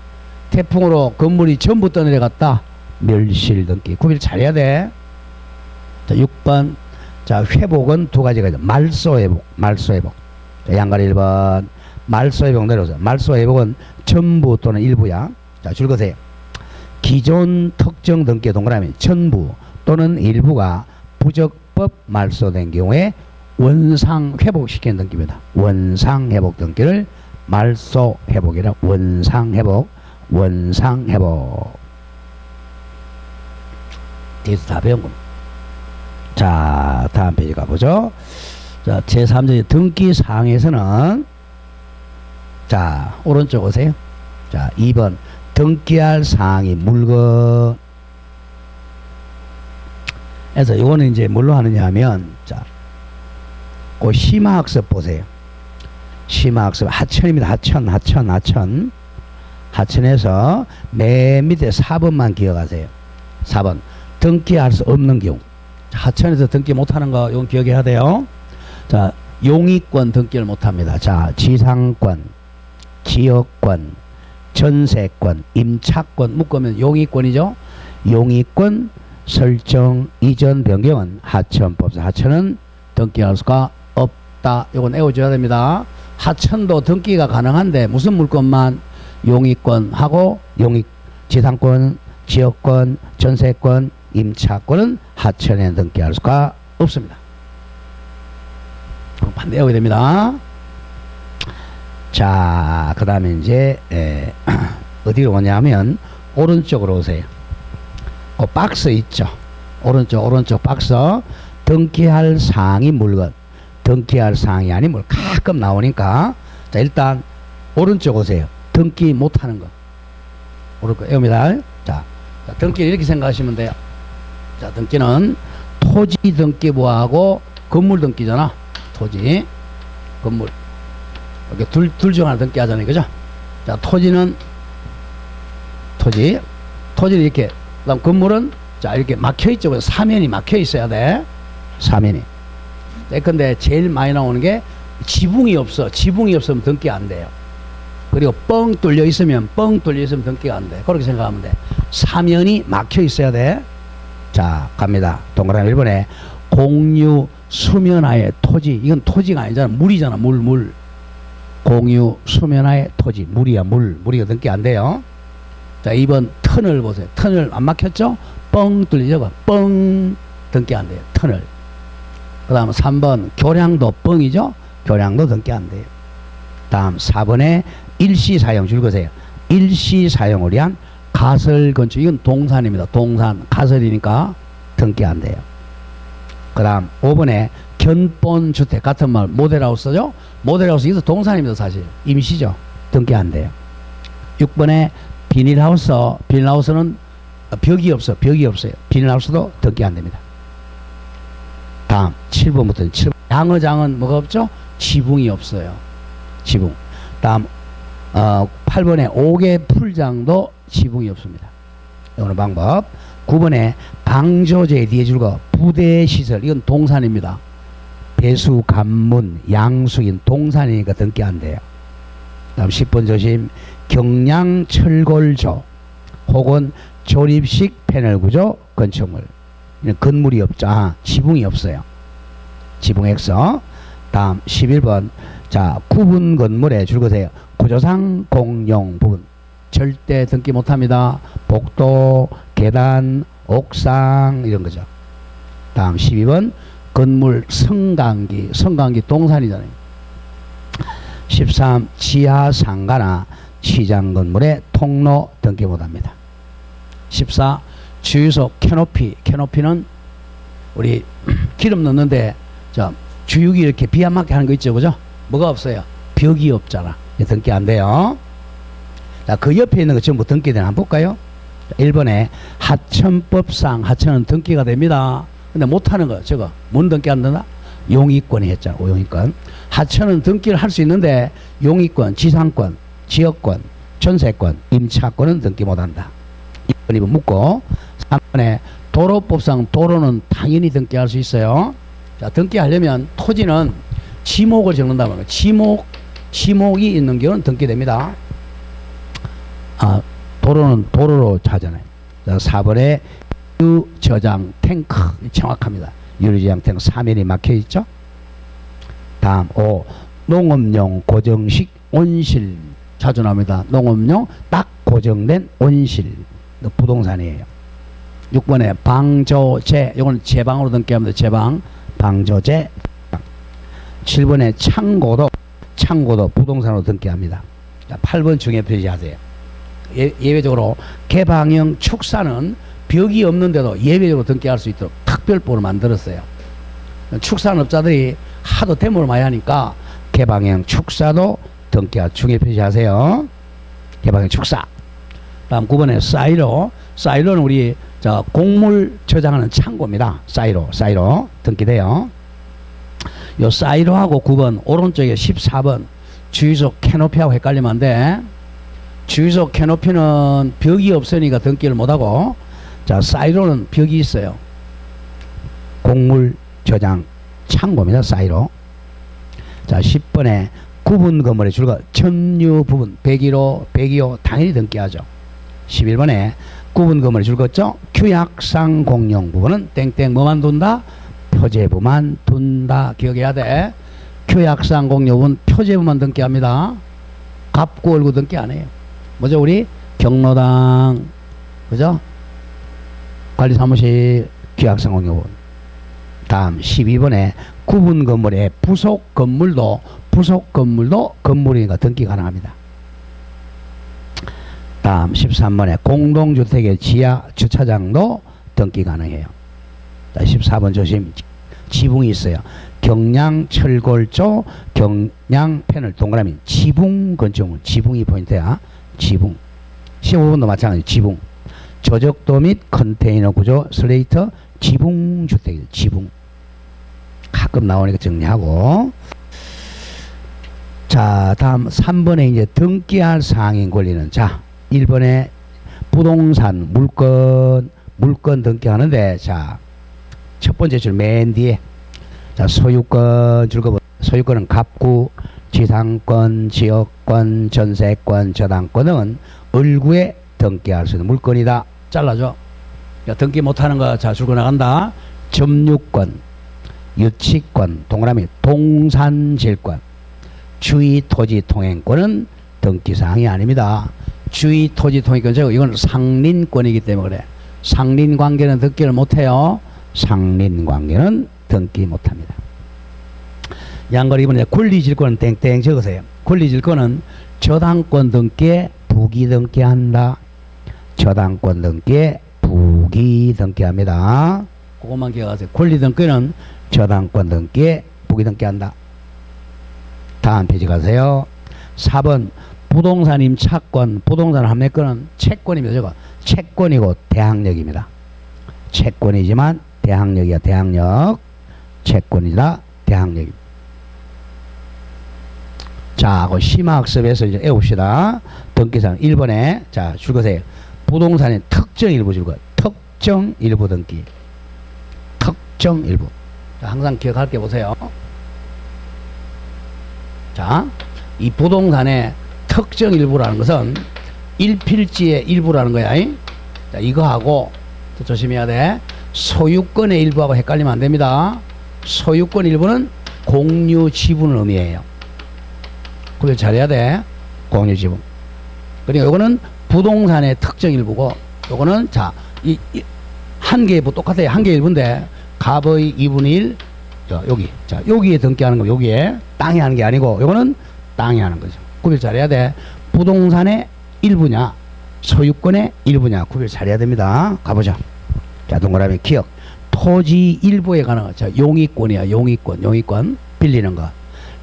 S1: 태풍으로 건물이 전부 떠내려갔다. 멸실 등기. 구별 잘해야 돼. 자, 6번. 자, 회복은 두 가지가 있다. 말소회복. 자, 양가로 1번. 말소회복 내려오세요. 말소회복은 전부 또는 일부야. 자, 줄거세요. 기존 특정 등기 동그라미 전부 또는 일부가 부적법 말소된 경우에 원상 회복시키는 등기입니다. 원상 회복 등기를 말소 회복이라 원상 회복, 원상 회복. 뒤에서 다 배운 겁니다. 자, 다음 페이지 가보죠. 자, 제3조 등기 사항에서는 자, 오른쪽 오세요. 자, 2번 등기할 사항이 물건. 그래서 이거는 이제 뭘로 하느냐 하면 자, 그 심화학습 보세요. 심화학습 하천입니다. 하천에서 맨 밑에 4번만 기억하세요. 4번 등기할 수 없는 경우. 하천에서 등기 못하는 거 이건 기억해야 돼요. 자, 용의권 등기를 못합니다. 자, 지상권, 지역권, 전세권, 임차권 묶으면 용의권이죠. 용의권 설정 이전 변경은 하천법상 하천은 등기할 수가 없다. 이건 외워줘야 됩니다. 하천도 등기가 가능한데 무슨 물건만 용의권하고 지상권, 지역권, 전세권, 임차권은 하천에 등기할 수가 없습니다. 반대 외워야 됩니다. 자, 그 다음에 이제 어디로 오냐면 오른쪽으로 오세요. 그 박스 있죠. 오른쪽 박스. 등기할 사항이 물건, 등기할 사항이 아닌 물 가끔 나오니까 자, 일단 오른쪽 오세요. 등기 못하는 거 오른쪽 외웁니다. 자, 등기를 이렇게 생각하시면 돼요. 자, 등기는 토지 등기부하고 건물 등기잖아. 토지, 건물 이렇게 둘 중 하나 등기하잖아요, 그죠? 자, 토지는 토지는 이렇게, 그다음 건물은 자 이렇게 막혀 있죠. 사면이 막혀 있어야 돼. 사면이. 근데 제일 많이 나오는 게 지붕이 없어. 지붕이 없으면 등기 안 돼요. 그리고 뻥 뚫려 있으면 등기가 안 돼. 그렇게 생각하면 돼. 사면이 막혀 있어야 돼. 자, 갑니다. 동그라미 1번에 공유 수면하의 토지. 이건 토지가 아니잖아. 물이잖아. 물. 공유 수면하의 토지. 물이야, 물이가 등기 안 돼요. 자, 2번 터널 보세요. 터널 안 막혔죠? 뻥 뚫리죠? 뻥 등기 안 돼요. 터널. 그 다음 3번 교량도 뻥이죠? 교량도 등기 안 돼요. 다음 4번에 일시사용 줄거세요. 일시사용을 위한 가설건축. 이건 동산입니다. 동산. 가설이니까 등기 안 돼요. 그 다음 5번에 견본주택 같은 말 모델하우스죠? 모델하우스 이것도 동산입니다. 사실 임시죠. 등기 안 돼요. 6번에 비닐하우스는 벽이 없어요. 비닐하우스도 등기 안 됩니다. 다음 7번부터 7번 양어장은 뭐가 없죠? 지붕이 없어요. 지붕. 다음 8번에 옥외 풀장도 지붕이 없습니다. 이거는 방법. 9번에 방조제 뒤에 줄거 부대시설. 이건 동산입니다. 배수, 관문, 양수인 동산이니까 등기 안 돼요. 다음 10번 조심. 경량철골조 혹은 조립식 패널 구조 건축물. 건물이 없죠. 지붕이 없어요. 지붕 X. 다음 11번. 자, 구분 건물에 줄거세요. 구조상 공용 부분. 절대 등기 못합니다. 복도, 계단, 옥상 이런 거죠. 다음 12번. 건물 성강기 동산이잖아요. 13. 지하 상가나 시장 건물의 통로 등기 못합니다. 14. 주유소 캐노피는 우리 기름 넣는데 자 주유기 이렇게 비 안 맞게 하는 거 있죠, 그죠? 뭐가 없어요? 벽이 없잖아. 등기 안 돼요. 자, 그 옆에 있는 거 전부 등기되나 한번 볼까요? 1번에 하천법상 하천은 등기가 됩니다. 근데 못하는 거 저거 뭔 등기 안 된다? 용의권이 했잖아. 용의권. 하천은 등기를 할 수 있는데 용의권, 지상권, 지역권, 전세권, 임차권은 등기 못한다. 2번 묻고 3번에 도로법상 도로는 당연히 등기할 수 있어요. 자, 등기하려면 토지는 지목을 적는다고 합니다. 지목이 있는 경우는 등기됩니다. 도로는 도로로 하잖아요. 자, 4번에 유저장 탱크 정확합니다. 유리저장 탱크 사면이 막혀 있죠. 다음 5. 농업용 고정식 온실 자주 나옵니다. 농업용 딱 고정된 온실 부동산이에요. 6번에 방조제. 이거는 제방으로 등기합니다. 제방 방조제. 7번에 창고도 부동산으로 등기합니다. 자, 8번 중에 표시하세요. 예외적으로 개방형 축사는 벽이 없는데도 예외적으로 등기할 수 있도록 특별법을 만들었어요. 축산업자들이 하도 데모를 많이 하니까 개방형 축사도 등기할 중에 표시하세요. 개방형 축사. 다음 9번에 사이로는 우리 곡물 저장하는 창고입니다. 사이로 등기돼요. 요 사이로하고 9번 오른쪽에 14번 주유소 캐노피하고 헷갈리면 안 돼. 주유소 캐노피는 벽이 없으니까 등기를 못하고, 자, 사이로는 벽이 있어요. 곡물 저장 창고입니다. 사이로. 자, 10번에 구분 건물의 줄거 천유 부분 101호 당연히 등기하죠. 11번에 구분 건물의 줄거죠. 규약상 공용 부분은 땡땡 뭐만 둔다? 표제부만 둔다. 기억해야 돼. 규약상 공용 부분 표제부만 등기합니다. 갑구 얼구 등기 안 해요. 뭐죠? 우리 경로당, 그죠? 관리사무실 규약상 공용 부분. 다음 12번에 구분 건물의 부속 건물도 건물이니까 등기 가능합니다. 다음 13번에 공동주택의 지하 주차장도 등기 가능해요. 자, 14번 조심. 지붕이 있어요. 경량 철골조 경량 패널 동그라미 지붕 건축물. 지붕이 포인트야. 지붕. 15번도 마찬가지. 지붕. 저적도 및 컨테이너 구조 슬레이트 지붕주택. 지붕. 가끔 나오니까 정리하고. 자, 다음 3번에 이제 등기할 사항인 권리는, 자, 1번에 부동산 물건 등기하는데, 자, 첫 번째 줄 맨 뒤에, 자, 소유권 줄거, 소유권은 갑구, 지상권, 지역권, 전세권, 저당권 등은 을구에 등기할 수 있는 물건이다. 잘라줘. 야, 등기 못하는 거, 자, 줄거 나간다. 점유권, 유치권, 동그라미 동산질권, 주의 토지 통행권은 등기사항이 아닙니다. 주의 토지 통행권, 이건 상린권이기 때문에 그래. 상린관계는 등기를 못해요. 상린관계는 등기 못합니다. 양거리 이번에 권리질권은 땡땡 적으세요. 권리질권은 저당권 등기에 부기 등기한다. 저당권 등기에 부기 등기합니다. 그것만 기억하세요. 권리 등기는 저당권 등기에 부기 등기한다. 다음 페이지 가세요. 4번 부동산 임차권, 부동산 판매권은 채권입니다. 저거 채권이고 대항력입니다. 채권이지만 대항력이야. 대항력. 채권이다. 대항력입니다. 자, 그 심화학습에서 이제 외웁시다. 등기사항 1번에 자, 줄거세요. 부동산의 특정 일부 줄거. 특정 일부 등기. 특정 일부. 자, 항상 기억할 게 보세요. 자, 이 부동산의 특정 일부라는 것은 일필지의 일부라는 거야. 자, 이거하고 조심해야 돼. 소유권의 일부하고 헷갈리면 안 됩니다. 소유권 일부는 공유 지분을 의미해요. 그걸 잘해야 돼. 공유 지분. 그러니까 요거는 부동산의 특정 일부고, 요거는 자, 한 개의 일부 똑같아요. 한 개의 일부인데 갑의 2분의 1, 여기. 자, 여기에 등기하는 거, 여기에 땅에 하는 게 아니고, 요거는 땅에 하는 거죠. 구별 잘해야 돼. 부동산의 일부냐, 소유권의 일부냐, 구별 잘해야 됩니다. 가보자. 자, 동그라미 기억. 토지 일부에 관한 거. 자, 용의권이야. 용의권. 빌리는 거.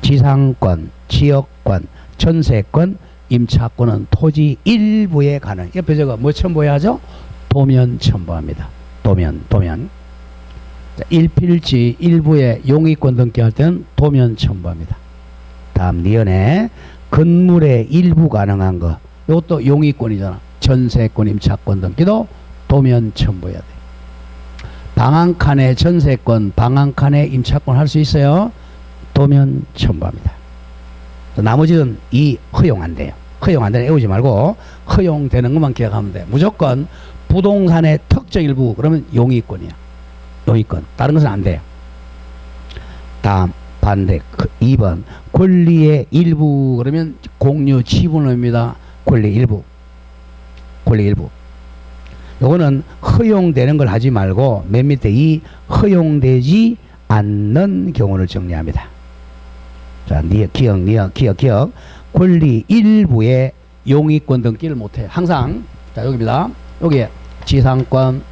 S1: 지상권, 지역권, 전세권, 임차권은 토지 일부에 관한. 옆에 저거 뭐 첨부해야 하죠? 도면 첨부합니다. 도면. 자, 일필지 일부에 용의권 등기할 때는 도면 첨부합니다. 다음 니은에 건물의 일부 가능한 거. 이것도 용의권이잖아. 전세권, 임차권 등기도 도면 첨부해야 돼. 방 한 칸에 전세권, 방 한 칸에 임차권 할 수 있어요. 도면 첨부합니다. 나머지는 허용 안 돼요. 허용 안 되는 애우지 말고 허용되는 것만 기억하면 돼. 무조건 부동산의 특정 일부 그러면 용의권이야. 용의권. 다른 것은 안 돼요. 다음 반대 2번 권리의 일부 그러면 공유 지분입니다. 권리 일부. 요거는 허용되는 걸 하지 말고 맨 밑에 이 허용되지 않는 경우를 정리합니다. 자, 기억. 권리 일부의 용의권 등기를 못해. 항상, 자, 여기입니다. 여기에 지상권,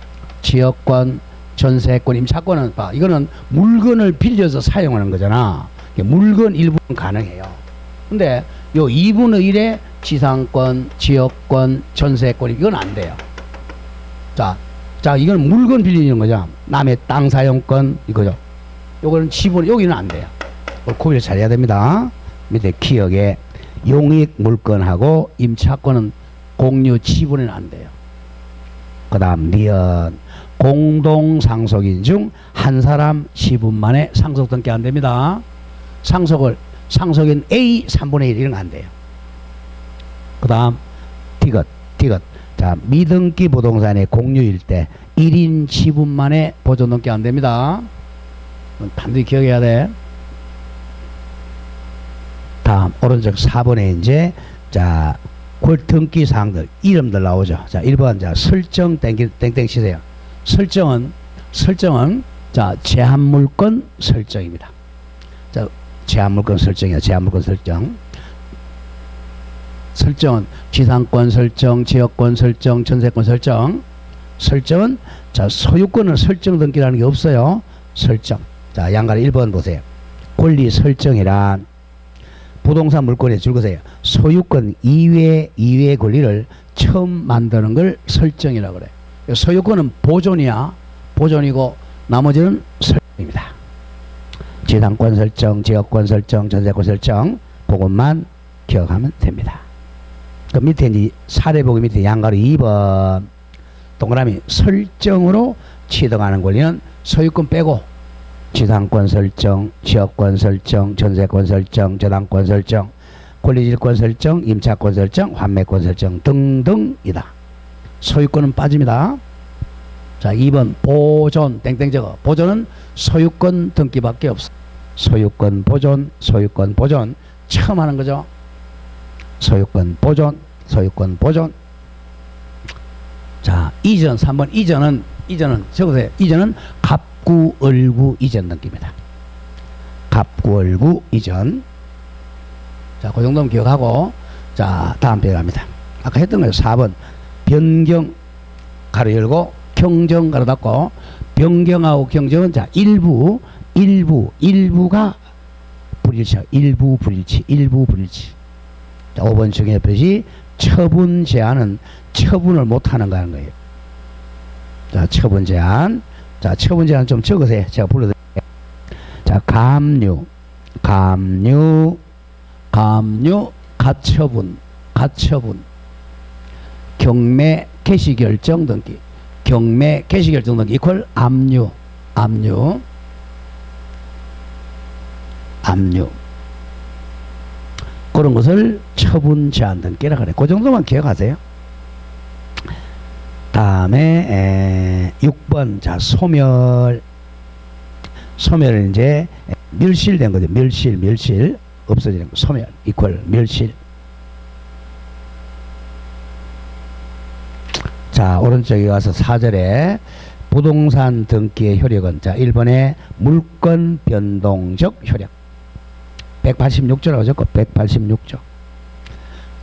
S1: 지역권, 전세권, 임차권은 봐. 이거는 물건을 빌려서 사용하는 거잖아. 물건 일부는 가능해요. 근데 요 2분의 1의 지상권, 지역권, 전세권, 이건 안 돼요. 자, 이건 물건 빌리는 거죠. 남의 땅 사용권, 이거죠. 요거는 지분, 여기는 안 돼요. 구별 잘 해야 됩니다. 밑에 기억에 용익 물건하고 임차권은 공유 지분은 안 돼요. 그 다음 니은 공동 상속인 중 한 사람 지분만에 상속 등기 안 됩니다. 상속인 A 3분의 1 이런 거 안 돼요. 그 다음 디귿. 자, 미등기 부동산의 공유일 때 1인 지분만의 보존 등기 안 됩니다. 반드시 기억해야 돼. 다음 오른쪽 4번에 이제 자 등기 사항들 이름들 나오죠. 자 1번 자 설정 땡땡 치세요. 설정은 자 제한물건 설정입니다. 자 제한물건 설정이야. 제한물건 설정은 지상권 설정, 지역권 설정, 전세권 설정은 자 소유권은 설정 등기라는 게 없어요. 설정. 자 양가로 1번 보세요. 권리 설정이란 부동산 물건에 줄거세요. 소유권 이외의 권리를 처음 만드는 걸 설정이라고 그래. 소유권은 보존이고 나머지는 설정입니다. 지상권 설정, 지역권 설정, 전세권 설정 그것만 기억하면 됩니다. 그 밑에 이제 사례보기 밑에 양가로 2번 동그라미 설정으로 취득하는 권리는 소유권 빼고 지상권 설정, 지역권 설정, 전세권 설정, 저당권 설정, 권리질권 설정, 임차권 설정, 환매권 설정 등등이다. 소유권은 빠집니다. 자 2번 보존 땡땡 적어. 보존은 소유권 등기밖에 없어. 소유권 보존 처음 하는 거죠. 소유권 보존. 자 이전 3번 이전은 적으세요. 이전은 갑구을구 이전 등기입니다. 갑구을구 이전. 자 그 정도는 기억하고 자 다음 페이지 갑니다. 아까 했던 거예요. 4번 변경 가로 열고 경정 가로 닫고 변경하고 경정은 자 일부가 불일치. 일부 불일치. 자 5번 중에 표시 처분 제한은 처분을 못하는 거 하는 거예요. 자 처분 제한 좀 적으세요. 제가 불러드릴게요. 자 감류 가처분 경매 개시결정 등기 이퀄 압류 그런 것을 처분 제한 등기라 그래. 그 정도만 기억하세요. 다음에 6번 자 소멸은 이제 멸실된 거죠. 멸실 없어지는 거. 소멸 이퀄 멸실. 자 오른쪽에 가서 4절에 부동산 등기의 효력은 자 1번에 물건 변동적 효력 186조라고 적고 186조.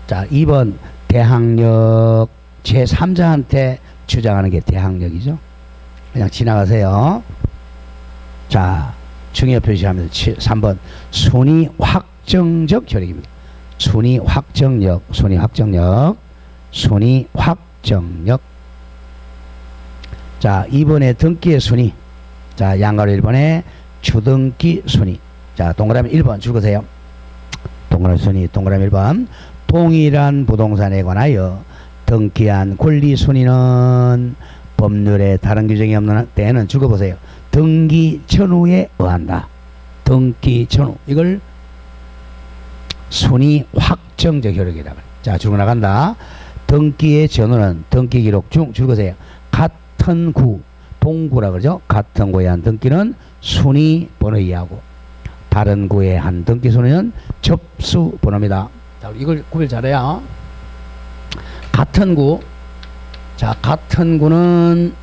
S1: 자 2번 대항력 제3자한테 주장하는 게 대항력이죠. 그냥 지나가세요. 자 중요 표시하면서 3번 순위 확정적 효력입니다. 순위 확정력. 자 2번에 등기의 순위. 자 양가로 1번에 주등기 순위. 자 동그라미 1번 줄거세요. 동그라미 1번 동일한 부동산에 관하여 등기한 권리 순위는 법률에 다른 규정이 없는 때에는 줄거보세요. 등기 전후에 의한다. 등기 전후. 이걸 순위 확정적 효력이라고 해요. 자 줄거 나간다. 등기의 전후는 등기 기록 중 줄거세요. 같은 구 동구라 그러죠. 같은 구에 한 등기는 순위 번호에 의하고 다른 구에 한 등기 순위는 접수 번호입니다. 자 이걸 구별 잘해야. 같은 구. 자 같은 구는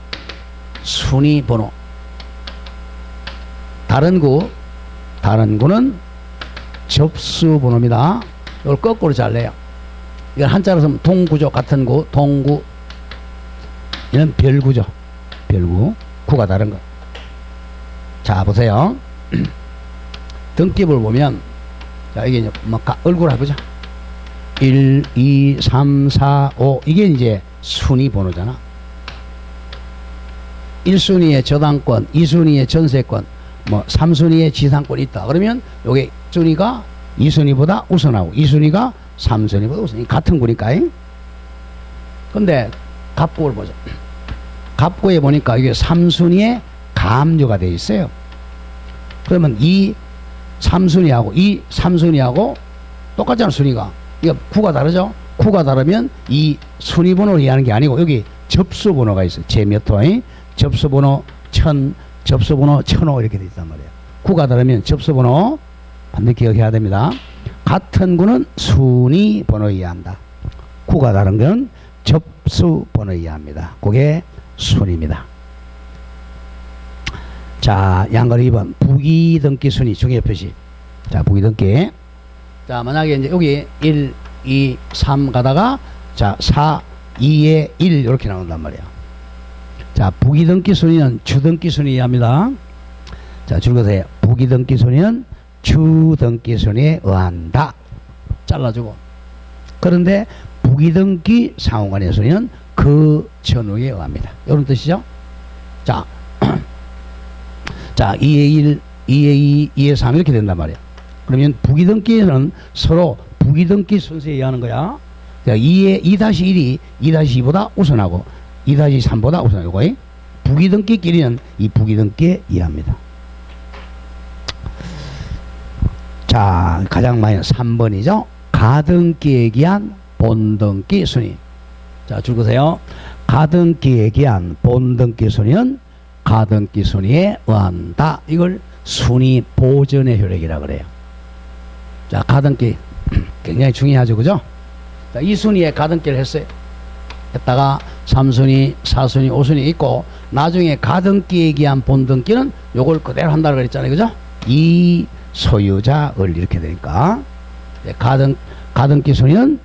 S1: 순위 번호. 다른 구는 접수번호입니다. 이걸 거꾸로 잘래요. 이건 한자로 쓰면 동구죠. 같은 구, 동구. 이는 별구죠. 별구. 구가 다른 거. 자, 보세요. 등기부를 보면, 자, 이게 이제 뭐 얼굴 해보자. 1, 2, 3, 4, 5. 이게 이제 순위 번호잖아. 1순위의 저당권, 2순위의 전세권, 뭐 3순위의 지상권이 있다. 그러면 요게 순위가 2순위보다 우선하고 2순위가 3순위보다 우선. 같은 구니까. 근데 갑구를 보자. 갑구에 보니까 이게 3순위에 가압류가 되어 있어요. 그러면 이 3순위하고 이 3순위하고 똑같잖아, 순위가. 이거 구가 다르죠? 구가 다르면 이 순위 번호를 이해하는 게 아니고 여기 접수 번호가 있어요. 제 몇 호, 접수번호 1000, 접수번호 1005 이렇게 돼 있단 말이에요. 구가 다르면 접수번호 반드시 기억해야 됩니다. 같은 구는 순위 번호 이해한다. 구가 다른 건 접수번호 이해합니다. 그게 순위입니다. 자, 양거리 2번 부기등기 순위 중요 표시. 자, 부기등기. 자, 만약에 이제 여기 1, 2, 3 가다가 자, 4, 2에 1 이렇게 나온단 말이에요. 자, 부기등기 순위는 주등기 순위 이해합니다. 자, 줄거세요. 부기등기 순위는 주등기 순위에 의한다. 잘라주고. 그런데 부기등기 상호간의 순위는 그 전후에 의합니다. 이런 뜻이죠. 자, 자, 2에 1, 2에 2, 2에 3 이렇게 된단 말이에요. 그러면 부기등기에는 서로 부기등기 순서에 의하는 거야. 자, 2-1이 2-2보다 우선하고 2-3보다 우선하고 부기등기끼리는 이 부기등기에 의합니다. 자, 가장 많이 3번이죠. 가등기에 기한 본등기 순위. 자, 줄거세요. 가등기에 기한 본등기 순위는 가등기 순위에 의한다. 이걸 순위 보전의 효력이라 그래요. 자, 가등기 굉장히 중요하죠, 그죠? 자, 이 순위에 가등기를 했어요. 했다가 3순위, 4순위, 5순위 있고 나중에 가등기에 기한 본등기는 요걸 그대로 한다고 그랬잖아요, 그죠? 이 소유자을 이렇게 되니까 가등기 순위는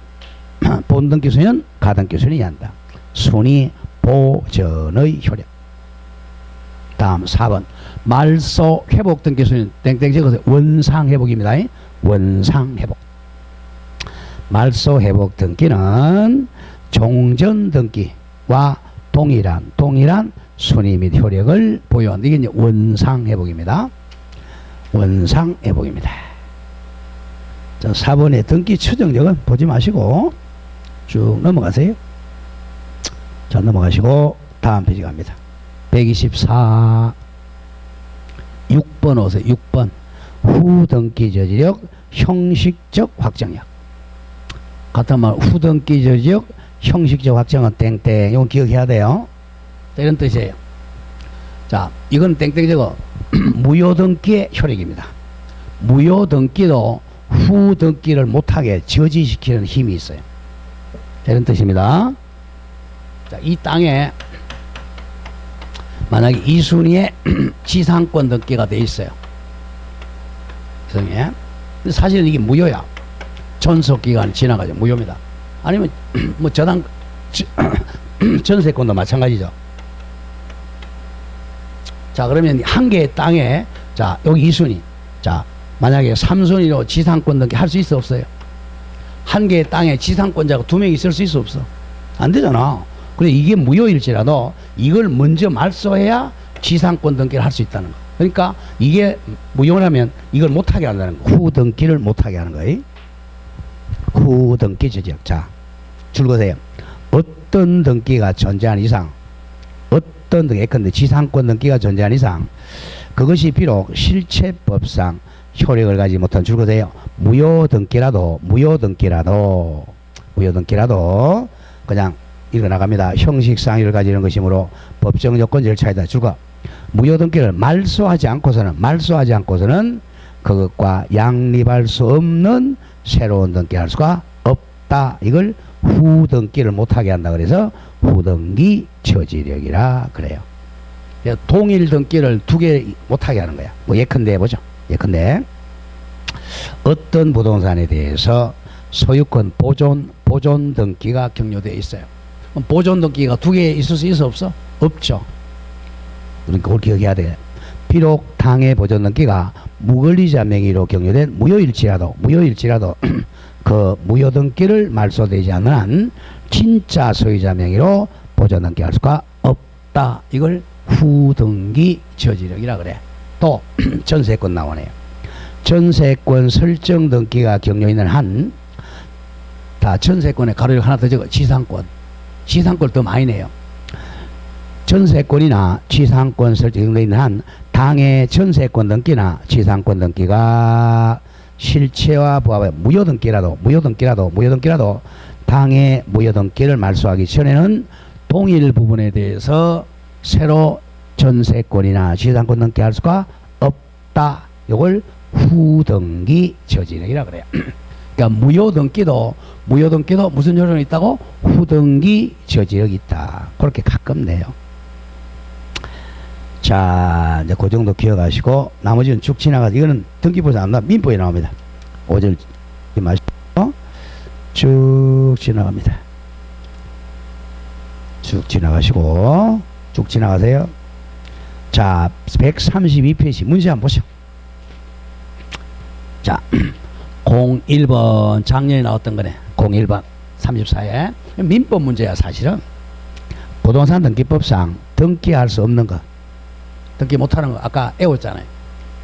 S1: 본등기 순위는 가등기 순위에 한다. 순위 보전의 효력. 다음 4번 말소 회복 등기 순위는 땡땡 적어서 원상 회복입니다. 원상 회복. 말소 회복 등기는 종전 등기와 동일한 순위 및 효력을 보유한다. 이게 이제 원상 회복입니다. 원상 회복입니다. 자, 4번의 등기 추정력은 보지 마시고 쭉 넘어가세요. 자, 넘어가시고 다음 페이지 갑니다. 124 6번 오세요. 6번 후등기 저지력 형식적 확정력. 같은 말 후등기 저지력 형식적 확정은 땡땡. 이건 기억해야 돼요. 이런 뜻이에요. 자, 이건 땡땡 적어 무효등기의 효력입니다. 무효등기도 후등기를 못하게 저지시키는 힘이 있어요. 이런 뜻입니다. 자, 이 땅에 만약에 2순위에 지상권 등기가 돼 있어요. 근데 사실은 이게 무효야. 존속기간이 지나가죠. 무효입니다. 아니면 뭐 저당 전세권도 마찬가지죠. 자, 그러면 한 개의 땅에 자, 여기 2순위. 자, 만약에 3순위로 지상권 등기 할 수 있어 없어요? 한 개의 땅에 지상권자가 2명이 있을 수 있어 없어? 안 되잖아. 그래, 이게 무효일지라도 이걸 먼저 말소해야 지상권 등기를 할 수 있다는 거. 그러니까 이게 무효라면 이걸 못하게 한다는 거. 후등기를 못하게 하는 거예요. 후등기 저지력. 자, 줄거세요. 어떤 등기가 존재하는 이상, 어떤 등기, 예컨대 지상권 등기가 존재하는 이상, 그것이 비록 실체법상 효력을 가지지 못한 줄거세요. 무효등기라도 그냥 읽어나갑니다. 형식상의를 가지는 것이므로 법정 요건 절차이다. 줄거. 무효등기를 말소하지 않고서는 그것과 양립할 수 없는 새로운 등기를 할 수가 없다. 이걸 후등기를 못하게 한다. 그래서 후등기 저지력이라 그래요. 동일 등기를 2개 못하게 하는 거야. 뭐 예컨대 해보죠. 예컨대 어떤 부동산에 대해서 소유권 보존 등기가 격려되어 있어요. 그럼 보존 등기가 두 개 있을 수 있어 없어? 없죠. 그러니까 그걸 기억해야 돼. 비록 당해 보존 등기가 무권리자 명의로 격려된 무효일지라도 그 무효 등기를 말소되지 않는 한 진짜 소유자 명의로 보존 등기할 수가 없다. 이걸 후등기 저지력이라 그래. 또 전세권 나오네요. 전세권 설정 등기가 격려 있는 한, 다 전세권에 가로를 하나 더 적어. 지상권 더 많이 내요. 전세권이나 지상권 설정되어 있는 한 당해 전세권 등기나 지상권 등기가 실체와 부합해 무효 등기라도 당해 무효 등기를 말소하기 전에는 동일 부분에 대해서 새로 전세권이나 지상권 등기할 수가 없다. 이걸 후등기 저지력이라 그래요. 그러니까 무효 등기도 무슨 요령이 있다고? 후등기 저지력이 있다. 그렇게 가끔 내요. 자, 이제 그 정도 기억하시고 나머지는 쭉 지나가서, 이거는 등기부에서 안 나와, 민법에 나옵니다. 5절 마시고 쭉 지나갑니다. 쭉 지나가시고 쭉 지나가세요. 자, 132페이지 문제 한번 보시죠. 자, 01번 작년에 나왔던 거네. 01번 34에 민법 문제야. 사실은 부동산 등기법상 등기할 수 없는 거, 등기 못하는 거 아까 애웠잖아요.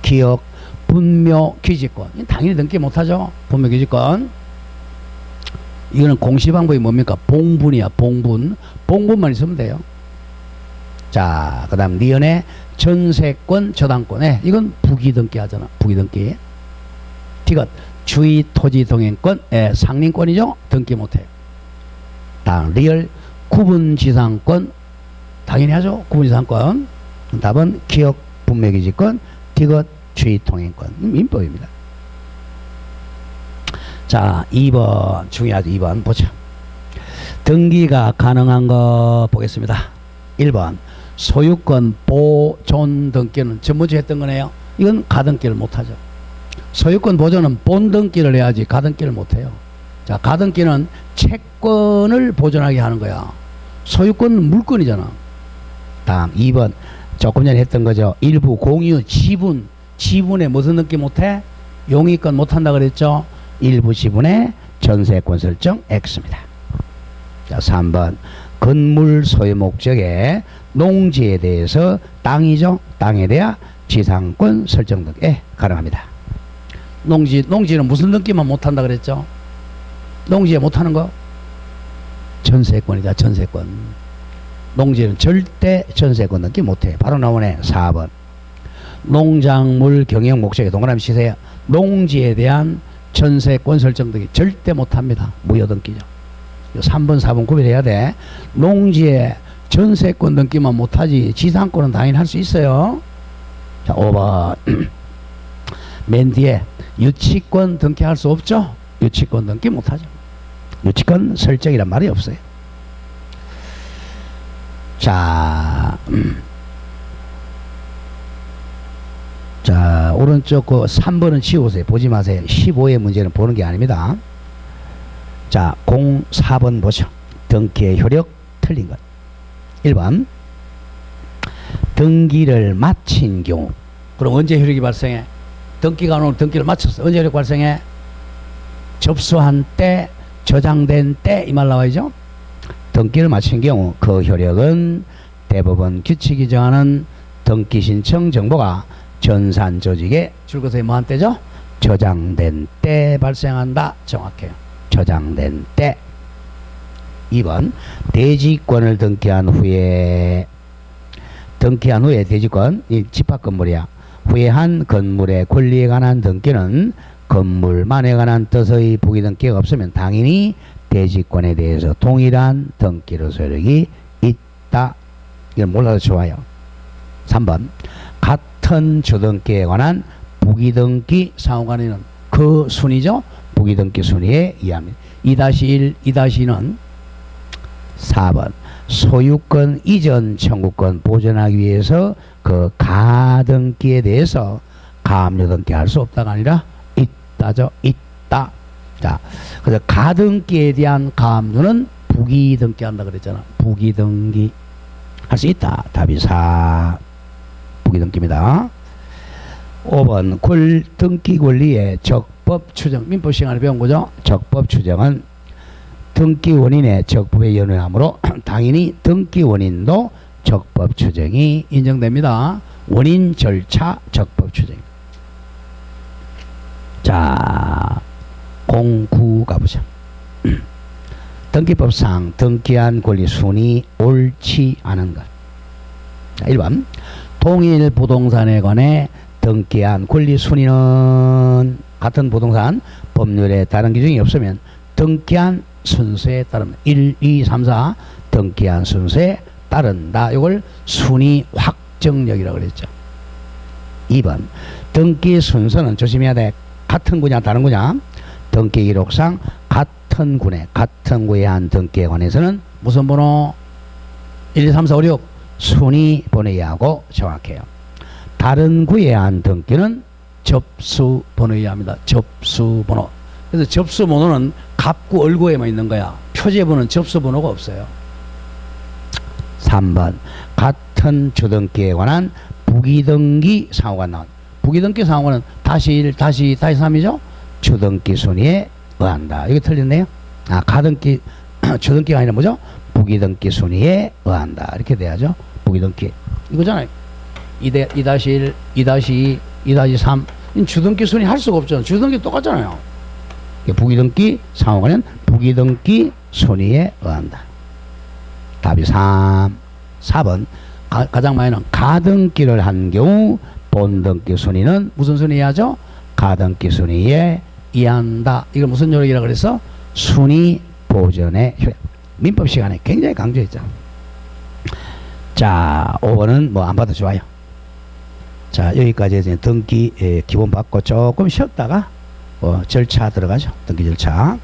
S1: 기억, 분묘, 기지권. 당연히 등기 못하죠. 분묘, 기지권. 이거는 공시 방법이 뭡니까? 봉분이야. 봉분만 있으면 돼요. 자, 그 다음 니은의 전세권, 저당권. 이건 부기등기 하잖아. 부기등기. 디귿 주의 토지 동행권, 상린권이죠. 등기 못해요. 다음 리을 구분지상권. 당연히 하죠. 구분지상권. 답은 기억, 분묘기지권, 디귿 주의 통행권. 민법입니다. 자, 2번 중요하죠. 2번 보죠. 등기가 가능한 거 보겠습니다. 1번 소유권 보존 등기는 전문지 했던 거네요. 이건 가등기를 못하죠. 소유권 보존은 본등기를 해야지 가등기를 못해요. 자, 가등기는 채권을 보존하게 하는 거야. 소유권은 물건이잖아. 다음 2번 조금 전에 했던 거죠. 일부 공유 지분에 무슨 등기 못해? 용의권 못한다 그랬죠. 일부 지분에 전세권 설정 X입니다. 자, 3번 건물 소유 목적의 농지에 대해서 땅이죠. 땅에 대한 지상권 설정 등기 가능합니다. 농지는 무슨 등기만 못한다 그랬죠? 농지에 못하는 거? 전세권이다. 전세권. 농지는 절대 전세권 등기 못해. 바로 나오네. 4번 농작물 경영 목적에 동그라미 치세요. 농지에 대한 전세권 설정 등기 절대 못합니다. 무효 등기죠. 3번 4번 구별해야 돼. 농지에 전세권 등기만 못하지 지상권은 당연히 할 수 있어요. 자, 5번 맨 뒤에 유치권 등기할 수 없죠. 유치권 등기 못하죠. 유치권 설정이란 말이 없어요. 자, 자, 오른쪽 그 3번은 지우세요. 보지 마세요. 15의 문제는 보는 게 아닙니다. 자, 04번 보죠. 등기의 효력 틀린 것. 1번 등기를 마친 경우. 그럼 언제 효력이 발생해? 등기가 안 오면 등기를 마쳤어. 언제 효력 발생해? 접수한 때, 저장된 때 이 말 나와야죠. 등기를 마친 경우 그 효력은 대법원 규칙이 정하는 등기 신청 정보가 전산 조직에 줄것에 뭐한 때죠? 저장된 때 발생한다. 정확해요. 저장된 때. 2번 대지권을 등기한 후에 대지권, 이 집합 건물이야. 후에 한 건물의 권리에 관한 등기는 건물만에 관한 뜻의 부기 등기가 없으면 당연히 대지권에 대해서 동일한 등기로 소력이 있다. 이건 몰라도 좋아요. 3번 같은 주등기에 관한 부기등기 상호간에는 그 순위죠. 부기등기 순위에 의합니다. 2-1, 2-2는 4번 소유권 이전 청구권 보존하기 위해서 그 가등기에 대해서 가압류 등기할 수 없다가 아니라 있다. 있다죠. 있다. 자, 그래서 가등기에 대한 가압류는 부기등기한다 그랬잖아. 부기등기 할 수 있다. 답이 4. 부기등기입니다. 5번 등기 권리의 적법 추정. 민법 시간에 배운 거죠. 적법 추정은 등기 원인의 적법에 연유하므로 당연히 등기 원인도 적법 추정이 인정됩니다. 원인 절차 적법 추정. 자, 09 가보자. 등기법상 등기한 권리 순위 옳지 않은 것. 자, 1번 동일 부동산에 관해 등기한 권리 순위는 같은 부동산 법률에 다른 규정이 없으면 등기한 순서에 따릅니다. 1, 2, 3, 4 등기한 순서에 따른다. 이걸 순위 확정력이라고 그랬죠. 2번 등기 순서는 조심해야 돼. 같은 구냐 다른 구냐. 등기 기록상 같은 군에 같은 구에 한 등기에 관해서는 무슨 번호? 1, 2, 3, 4, 5, 6 순위 번호에 하고 정확해요. 다른 구에 한 등기는 접수 번호에 합니다. 접수 번호. 그래서 접수 번호는 갑구 얼구에만 있는 거야. 표제 번호는 접수 번호가 없어요. 3번 같은 주등기에 관한 부기등기 상호가 나온. 부기등기 상호는 다시 1, 다시 3이죠. 주등기 순위에 의한다. 이게 틀렸네요. 아, 가등기 주등기가 아니라 뭐죠? 부기등기 순위에 의한다. 이렇게 돼야죠. 부기등기 이거잖아요. 2-1, 2-2, 2-3 주등기 순위 할 수가 없잖아요. 주등기 똑같잖아요. 부기등기 상호가는 부기등기 순위에 의한다. 답이 3. 4번 가장 많이는 가등기를 한 경우 본등기 순위는 무슨 순위에 하죠? 가등기 순위에 의한다. 이걸 무슨 요령이라고 그래서 순위 보전의 효력. 민법 시간에 굉장히 강조했잖아. 자, 5번은 뭐 안 봐도 좋아요. 자, 여기까지 해서 등기 기본 받고 조금 쉬었다가 절차 들어가죠. 등기 절차.